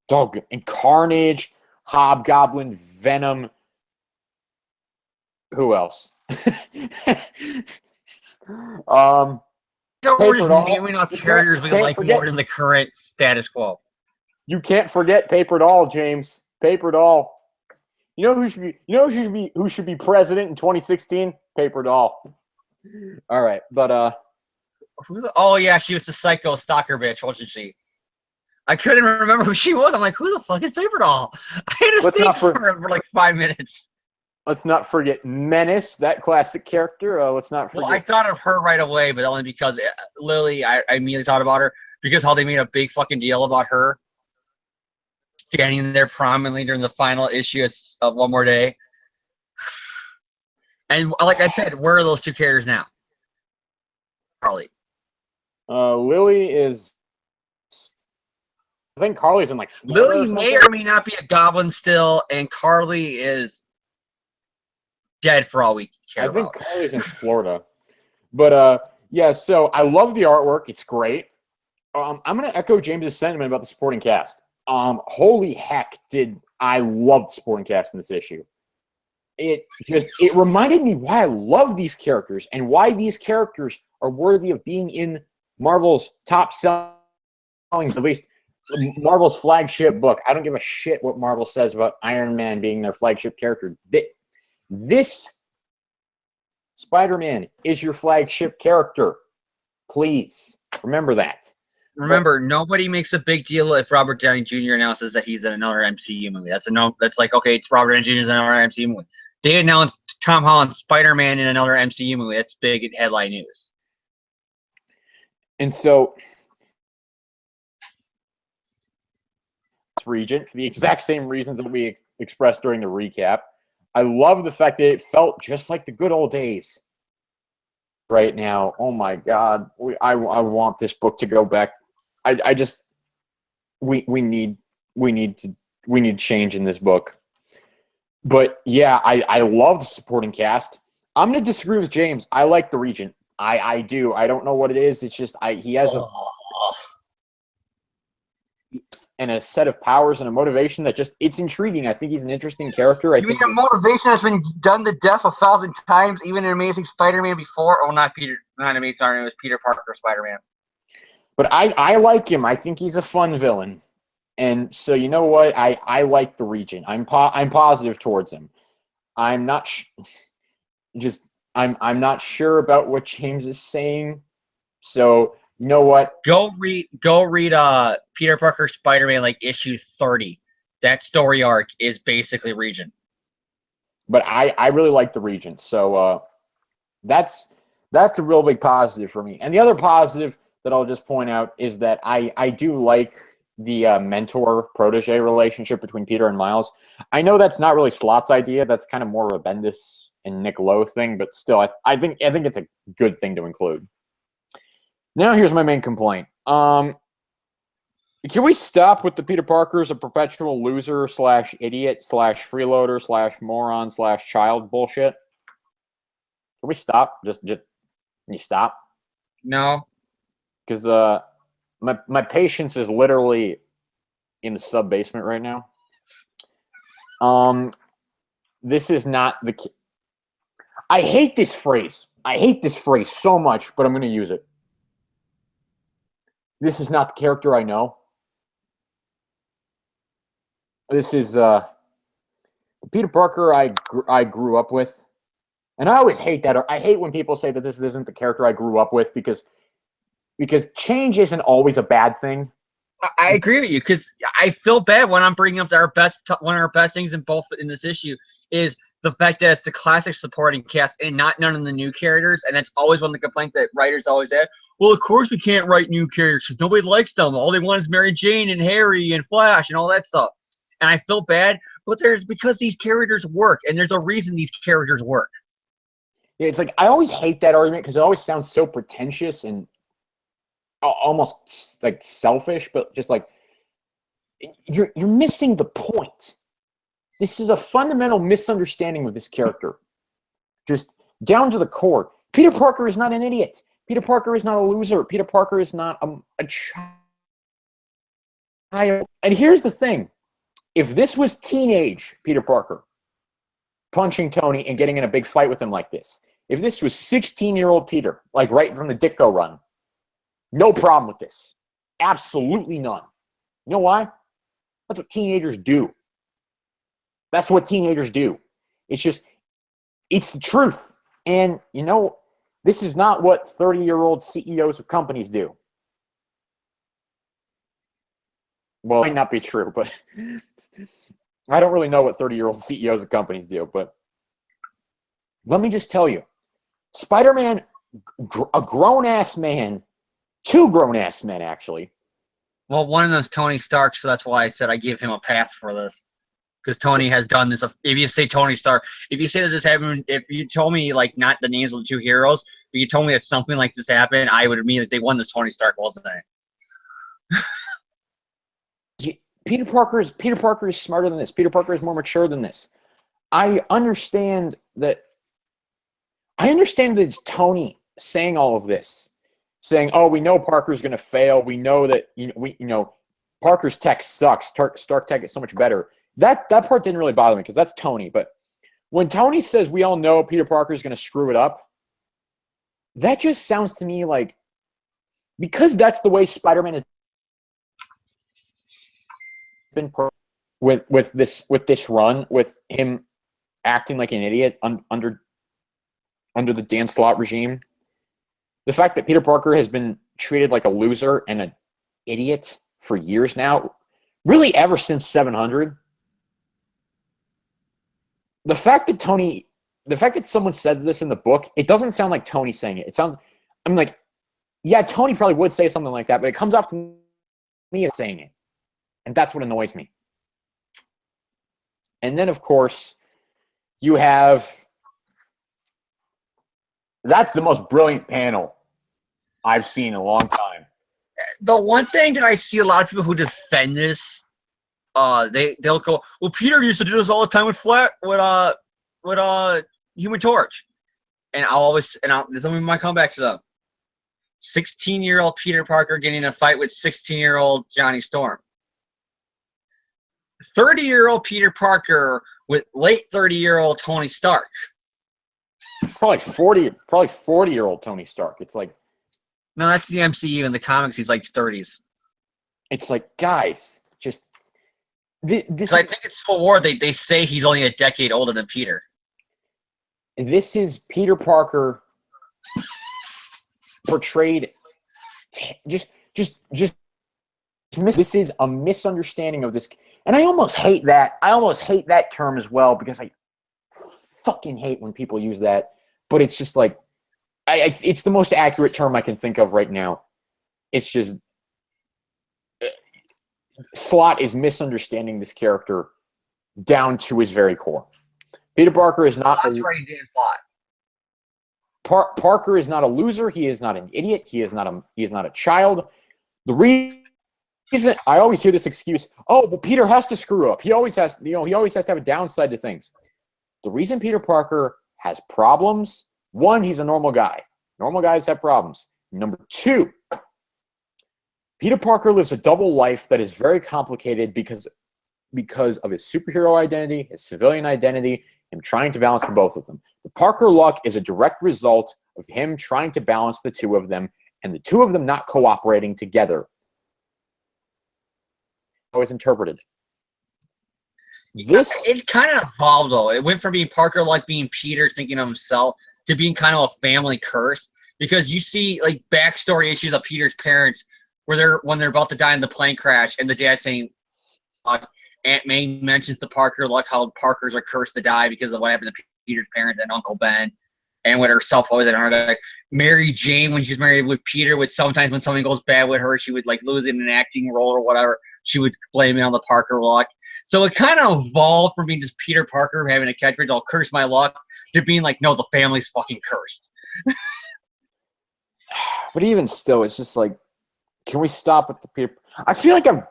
Dog, and Carnage, Hobgoblin, Venom. Who else? We're just naming off characters we like more than the current status quo. You can't forget Paper Doll, James. Paper Doll. You know who should be president in 2016? Paper Doll. All right, but oh yeah, she was the psycho stalker bitch, wasn't she? I couldn't remember who she was. I'm like, who the fuck is Paper Doll? I had to think for like 5 minutes. Let's not forget Menace, that classic character. Let's not forget. Well, I thought of her right away, but only because Lily, I immediately thought about her because how they made a big fucking deal about her standing there prominently during the final issue of One More Day. And like I said, where are those two characters now? Carly. Lily is. I think Carly's in like Florida. Lily may or may not be a goblin still, and Carly is dead for all we care about. I think Carly's in Florida. But yeah, so I love the artwork. It's great. I'm gonna echo James's sentiment about the supporting cast. Holy heck, did I love the supporting cast in this issue. It reminded me why I love these characters and why these characters are worthy of being in Marvel's top selling, at least Marvel's flagship book. I don't give a shit what Marvel says about Iron Man being their flagship character. This Spider-Man is your flagship character. Please remember that. Remember, nobody makes a big deal if Robert Downey Jr. announces that he's in another MCU movie. That's like, okay, it's Robert Downey Jr. is in another MCU movie. They announced Tom Holland's Spider-Man in another MCU movie. That's big headline news. And so, Regent, for the exact same reasons that we expressed during the recap, I love the fact that it felt just like the good old days. Right now, oh my God, I want this book to go back. We need change in this book. But yeah, I love the supporting cast. I'm gonna disagree with James. I like the Regent. I do. I don't know what it is. It's just he has a set of powers and a motivation that it's intriguing. I think he's an interesting character. You mean a motivation has been done to death 1,000 times, even in Amazing Spider-Man before? Oh, not Amazing Spider-Man. It was Peter Parker Spider-Man. But I like him. I think he's a fun villain. And so you know what? I like the Regent. I'm positive towards him. I'm not I'm not sure about what James is saying. So you know what? Go read Peter Parker Spider-Man like issue 30. That story arc is basically Regent. But I really like the Regent. So that's That's a real big positive for me. And the other positive that I'll just point out is that I do like the mentor-protege relationship between Peter and Miles. I know that's not really Slot's idea. That's kind of more of a Bendis and Nick Lowe thing, but still, I think it's a good thing to include. Now, here's my main complaint. Can we stop with the Peter Parker as a perpetual loser / idiot / freeloader / moron / child bullshit? Can we stop? Just can you stop? No. Because my patience is literally in the sub basement right now. This is not the. I hate this phrase. I hate this phrase so much, but I'm going to use it. This is not the character I know. This is the Peter Parker I grew up with. And I always hate that. I hate when people say that this isn't the character I grew up with because change isn't always a bad thing. I agree with you because I feel bad when I'm bringing up one of our best things in this issue is the fact that it's the classic supporting cast and not none of the new characters, and that's always one of the complaints that writers always have. Well, of course we can't write new characters because nobody likes them. All they want is Mary Jane and Harry and Flash and all that stuff. And I feel bad, but because these characters work, and there's a reason these characters work. Yeah, it's like I always hate that argument because it always sounds so pretentious and almost like selfish, but just like you're missing the point. This is a fundamental misunderstanding of this character. Just down to the core. Peter Parker is not an idiot. Peter Parker is not a loser. Peter Parker is not a child. And here's the thing. If this was teenage Peter Parker punching Tony and getting in a big fight with him like this, if this was 16-year-old Peter, like right from the Ditko run, no problem with this. Absolutely none. You know why? That's what teenagers do. That's what teenagers do. It's the truth. And, this is not what 30-year-old CEOs of companies do. Well, it might not be true, but I don't really know what 30-year-old CEOs of companies do. But let me just tell you, Spider-Man, a grown-ass man, two grown-ass men, actually. Well, one of them's Tony Stark, so that's why I said I give him a pass for this. Because Tony has done this. If you say Tony Stark, if you say that this happened, if you told me, like, not the names of the two heroes, but you told me that something like this happened, I would immediately say one that's Tony Stark, wasn't it? Peter Parker is smarter than this. Peter Parker is more mature than this. I understand that it's Tony saying all of this. Saying, oh, we know Parker's going to fail. We know that Parker's tech sucks. Stark tech is so much better. That part didn't really bother me because that's Tony. But when Tony says we all know Peter Parker's going to screw it up, that just sounds to me like because that's the way Spider-Man has been with this run, with him acting like an idiot under the Dan Slott regime. The fact that Peter Parker has been treated like a loser and an idiot for years now, really ever since 700. The fact that someone said this in the book, it doesn't sound like Tony saying it. It sounds, like, yeah, Tony probably would say something like that, but it comes off to me as saying it. And that's what annoys me. And then, of course, you have, that's the most brilliant panel I've seen in a long time. The one thing that I see a lot of people who defend this, they'll go, well, Peter used to do this all the time with Human Torch, and there's only my comeback to them. 16-year-old Peter Parker getting in a fight with 16-year-old Johnny Storm. 30-year-old Peter Parker with late 30-year-old Tony Stark. Probably 40-year-old Tony Stark. It's like, no, that's the MCU. In the comics, he's like 30s. It's like, guys, just this. I think it's Civil War. They say he's only a decade older than Peter. This is Peter Parker portrayed. This is a misunderstanding of this, and I almost hate that. I almost hate that term as well because I fucking hate when people use that. But it's just like, it's the most accurate term I can think of right now. It's just Slott is misunderstanding this character down to his very core. Peter Parker is not. That's right, he did Slott. Parker is not a loser. He is not an idiot. He is not a child. The reason I always hear this excuse, oh, but Peter has to screw up. He always has to have a downside to things. The reason Peter Parker has problems, one, he's a normal guy. Normal guys have problems. Number two, Peter Parker lives a double life that is very complicated because of his superhero identity, his civilian identity, him trying to balance the both of them. The Parker luck is a direct result of him trying to balance the two of them, and the two of them not cooperating together. Always interpreted. It kind of evolved, though. It went from being Parker like being Peter thinking of himself to being kind of a family curse, because you see like backstory issues of Peter's parents where when they're about to die in the plane crash, and the dad saying, Aunt May mentions to Parker like how Parkers are cursed to die because of what happened to Peter's parents and Uncle Ben, and with herself always in her back. Mary Jane, when she's married with Peter, would sometimes when something goes bad with her, she would like lose in an acting role or whatever, she would blame it on the Parker luck. So it kind of evolved from being just Peter Parker having a catchphrase, I'll curse my luck, to being like, no, the family's fucking cursed. But even still, it's just like, can we stop with the Peter? I feel like I've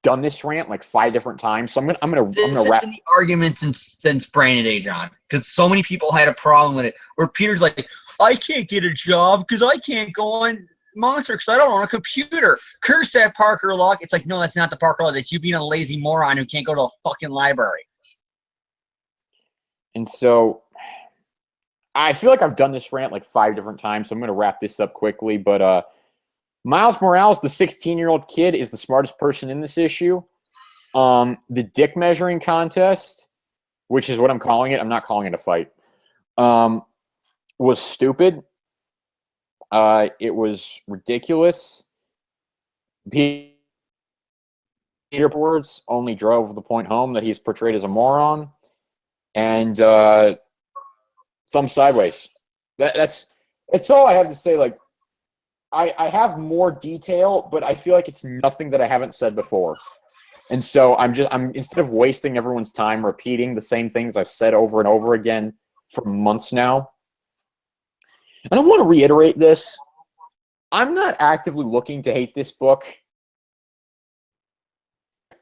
done this rant like 5 different times, so I'm gonna wrap the argument since Brandon Day, John, because so many people had a problem with it. Where Peter's like, I can't get a job because I can't go on Monster because I don't own a computer. Curse that Parker luck. It's like, no, that's not the Parker luck. That's you being a lazy moron who can't go to a fucking library. And so I feel like I've done this rant like 5 different times, so I'm gonna wrap this up quickly. But Miles Morales, the 16-year-old kid, is the smartest person in this issue. The dick measuring contest, which is what I'm calling it, I'm not calling it a fight, was stupid. It was ridiculous. Peter words only drove the point home that he's portrayed as a moron. And thumb sideways. That's all I have to say. Like, I have more detail, but I feel like it's nothing that I haven't said before. And so I'm instead of wasting everyone's time repeating the same things I've said over and over again for months now. And I want to reiterate this. I'm not actively looking to hate this book.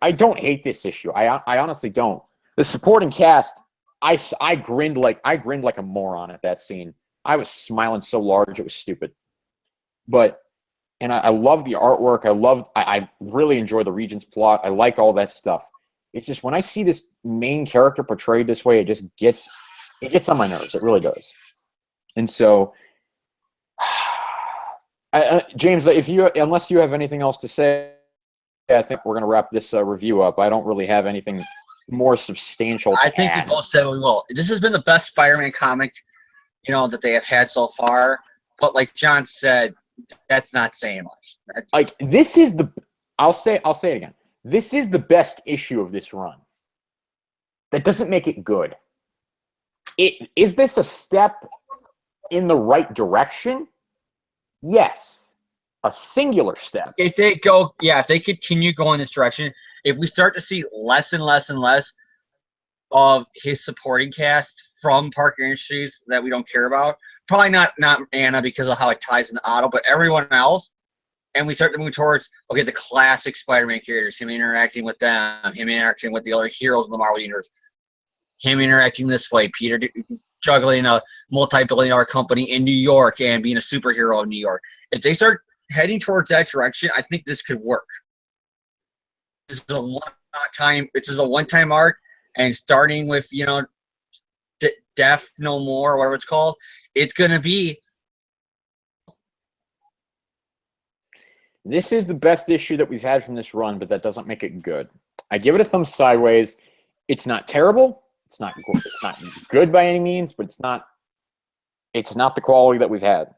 I don't hate this issue. I honestly don't. The supporting cast, I grinned like a moron at that scene. I was smiling so large it was stupid. And I love the artwork. I really enjoy the Regent's plot. I like all that stuff. It's just when I see this main character portrayed this way, it gets on my nerves. It really does. And so, James, unless you have anything else to say, I think we're going to wrap this review up. I don't really have anything more substantial to I think add. we both said we will. This has been the best Spider-Man comic, that they have had so far. But like John said, that's not saying much. I'll say it again. This is the best issue of this run. That doesn't make it good. Is this a step in the right direction? Yes. A singular step. If they continue going this direction, if we start to see less and less and less of his supporting cast from Parker Industries that we don't care about, probably not Anna because of how it ties into Otto, but everyone else, and we start to move towards, the classic Spider-Man characters, him interacting with them, him interacting with the other heroes in the Marvel Universe, him interacting this way, Peter juggling a multi-billion-dollar company in New York and being a superhero in New York. If they start heading towards that direction, I think this could work. This is a one-time arc, and starting with, Death No More, or whatever it's called, it's going to be. This is the best issue that we've had from this run, but that doesn't make it good. I give it a thumb sideways. It's not terrible. It's not good by any means, but it's not the quality that we've had.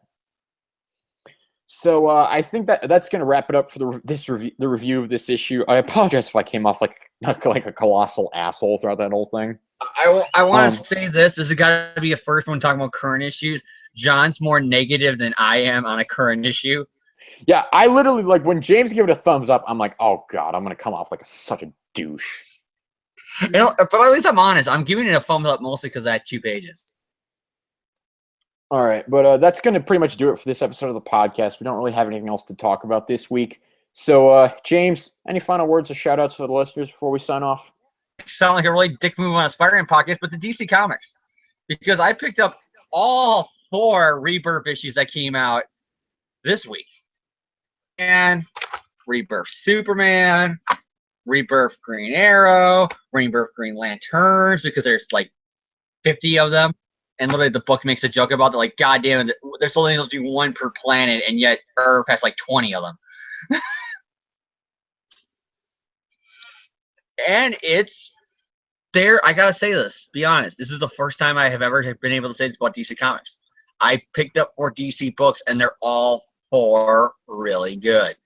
So I think that's going to wrap it up for the review of this issue. I apologize if I came off like a colossal asshole throughout that whole thing. I want to say this. This has got to be a first one talking about current issues. John's more negative than I am on a current issue. Yeah, I literally, like, when James gave it a thumbs up, I'm like, oh, God, I'm going to come off like such a douche. But at least I'm honest. I'm giving it a thumbs up mostly because I had 2 pages. All right, but that's going to pretty much do it for this episode of the podcast. We don't really have anything else to talk about this week. So, James, any final words or shout-outs for the listeners before we sign off? Sound like a really dick move on a Spider-Man podcast, but the DC Comics. Because I picked up all 4 Rebirth issues that came out this week. And Rebirth Superman, Rebirth Green Arrow, Rebirth Green Lanterns, because there's like 50 of them. And literally the book makes a joke about it, like, God damn it, there's only supposed to be 1 per planet, and yet Earth has like 20 of them. And it's there. I gotta say this, be honest. This is the first time I have ever been able to say this about DC Comics. I picked up 4 DC books, and they're all 4 really good.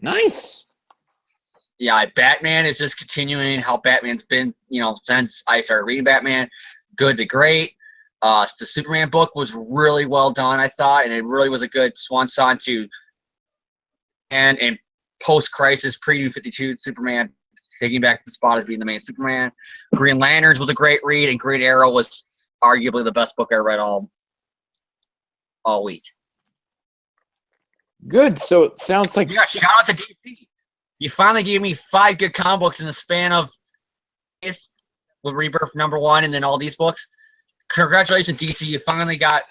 Nice. Yeah, Batman is just continuing how Batman's been, since I started reading Batman. Good to great. The Superman book was really well done, I thought, and it really was a good swan song to and post-crisis, pre-New 52 Superman taking back the spot as being the main Superman. Green Lanterns was a great read, and Green Arrow was arguably the best book I read all week. Good. So it sounds like... Yeah, shout out to DC. You finally gave me 5 good comic books in the span of with Rebirth #1 and then all these books. Congratulations, DC. You finally got,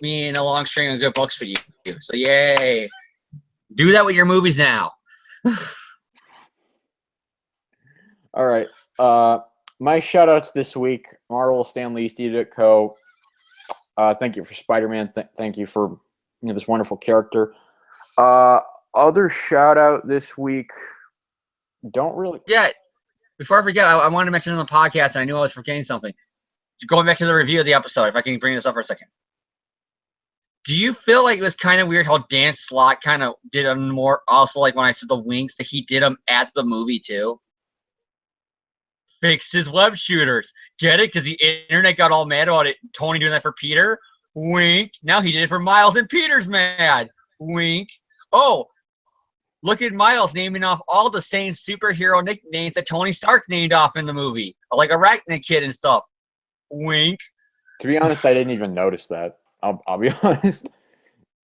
me in a long string of good books for you. So, yay. Do that with your movies now. All right. My shout-outs this week, Marvel, Stan Lee, Steve Ditko. Thank you for Spider-Man. Thank you for this wonderful character. Other shout-out this week, don't really... Yeah, before I forget, I wanted to mention on the podcast, and I knew I was forgetting something. Going back to the review of the episode, if I can bring this up for a second. Do you feel like it was kind of weird how Dan Slott kind of did them more, also like when I said the winks, that he did them at the movie too? Fixed his web shooters. Get it? Because the internet got all mad about it. Tony doing that for Peter. Wink. Now he did it for Miles, and Peter's mad. Wink. Oh, look at Miles naming off all the same superhero nicknames that Tony Stark named off in the movie, like Arachnid Kid and stuff. Wink. To be honest, I didn't even notice that. I'll be honest.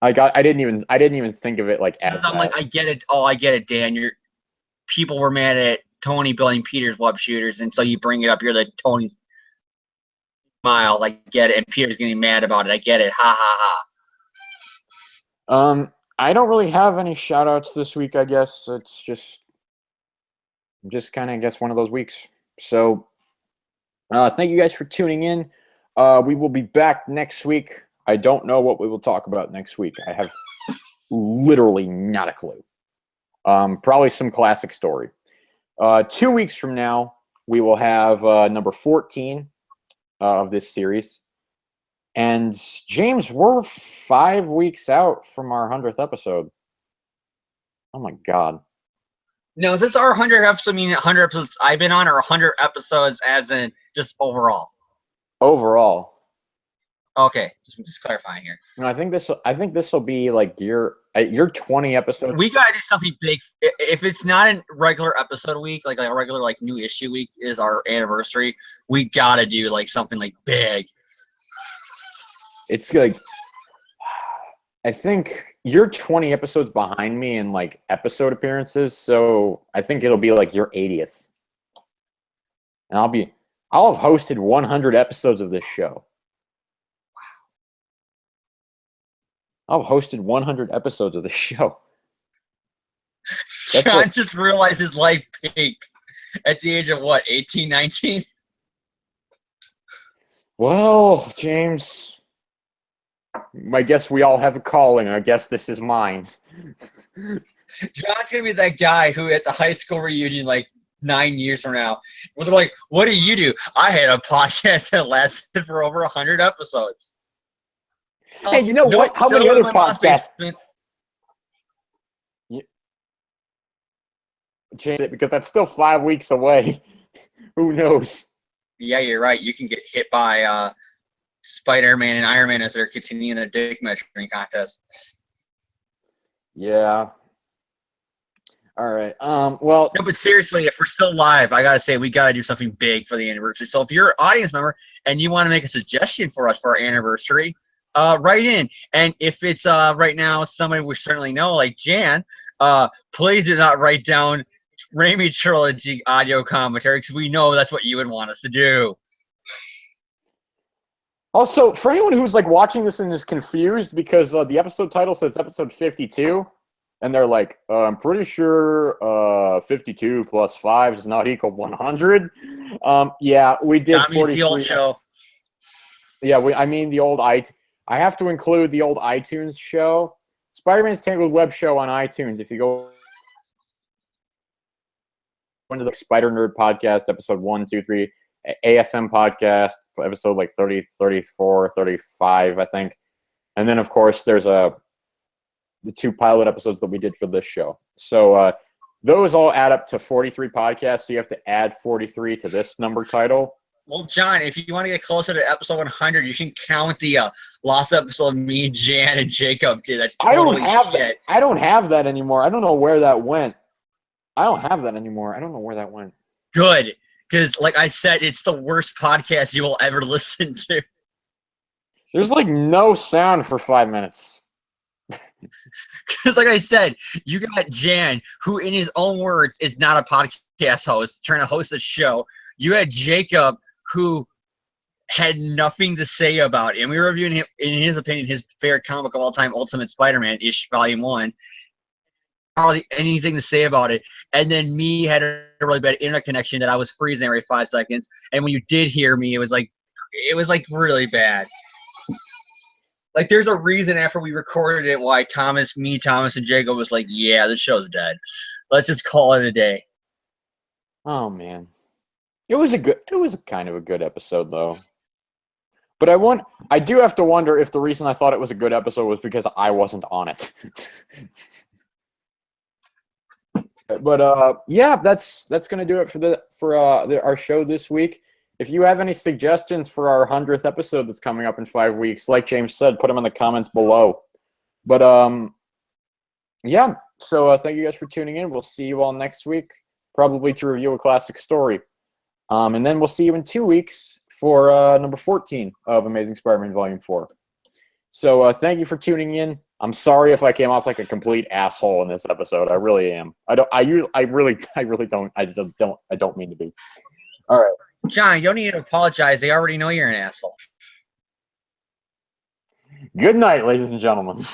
I didn't even think of it like as I'm that. like, I get it. Oh, I get it, Dan. People were mad at Tony building Peter's web shooters, and so you bring it up. You're the Tony's Miles. I get it, and Peter's getting mad about it. I get it. Ha ha ha. I don't really have any shout outs this week, I guess. It's just kind of, I guess, one of those weeks. So thank you guys for tuning in. We will be back next week. I don't know what we will talk about next week. I have literally not a clue. Probably some classic story. 2 weeks from now, we will have number 14 of this series. And James, we're 5 weeks out from our 100th episode. Oh my God. No, is this our 100th episode? I mean, 100 episodes I've been on, or 100 episodes as in just overall? Overall. Okay, just clarifying here. No, I think this will be like your 20 episodes. We gotta do something big. If it's not a regular episode week, like a regular like new issue week is our anniversary, we gotta do like something like big. It's like, I think you're 20 episodes behind me in like episode appearances, so I think it'll be like your 80th, and I'll have hosted 100 episodes of this show. I've hosted 100 episodes of the show. John just realized his life peaked at the age of what, 18, 19? Well, James, I guess we all have a calling. I guess this is mine. John's going to be that guy who at the high school reunion, like 9 years from now, where they're like, what do you do? I had a podcast that lasted for over 100 episodes. Hey, you know what? How many other podcasts? Change it, because that's still 5 weeks away. Who knows? Yeah, you're right. You can get hit by Spider-Man and Iron Man as they're continuing their dick measuring contest. Yeah. All right. Well. No, but seriously, if we're still live, I gotta say we gotta do something big for the anniversary. So if you're an audience member and you want to make a suggestion for us for our anniversary, write in. And if it's right now somebody we certainly know, like Jan, please do not write down Raimi Trilogy audio commentary because we know that's what you would want us to do. Also, for anyone who's like watching this and is confused because the episode title says episode 52, and they're like, I'm pretty sure 52 plus 5 does not equal 100. Yeah, we did 43. The old show. Yeah, I mean the old I have to include the old iTunes show. Spider-Man's Tangled Web Show on iTunes. If you go into the Spider Nerd Podcast, episode 1, 2, 3, ASM Podcast, episode like 30, 34, 35, I think. And then, of course, there's the 2 pilot episodes that we did for this show. So those all add up to 43 podcasts, so you have to add 43 to this number title. Well, John, if you want to get closer to episode 100, you can count the lost episode me, Jan, and Jacob did. That's totally shit. I don't have that anymore. I don't know where that went. I don't have that anymore. I don't know where that went. Good, because like I said, it's the worst podcast you will ever listen to. There's like no sound for 5 minutes. Because like I said, you got Jan, who in his own words is not a podcast host, trying to host a show. You had Jacob, who had nothing to say about it. And we were reviewing him, in his opinion, his favorite comic of all time, Ultimate Spider-Man-ish, Volume 1. Hardly anything to say about it. And then me had a really bad internet connection that I was freezing every 5 seconds. And when you did hear me, it was like really bad. Like, there's a reason after we recorded it why Thomas, and Jacob was like, yeah, this show's dead. Let's just call it a day. Oh, man. It was kind of a good episode, though. But I do have to wonder if the reason I thought it was a good episode was because I wasn't on it. But yeah, that's gonna do it for our show this week. If you have any suggestions for our 100th episode that's coming up in 5 weeks, like James said, put them in the comments below. But yeah. So thank you guys for tuning in. We'll see you all next week, probably to review a classic story. And then we'll see you in 2 weeks for number 14 of Amazing Spider-Man Volume 4. So thank you for tuning in. I'm sorry if I came off like a complete asshole in this episode. I really am. I don't mean to be. All right. John, you don't need to apologize. They already know you're an asshole. Good night, ladies and gentlemen.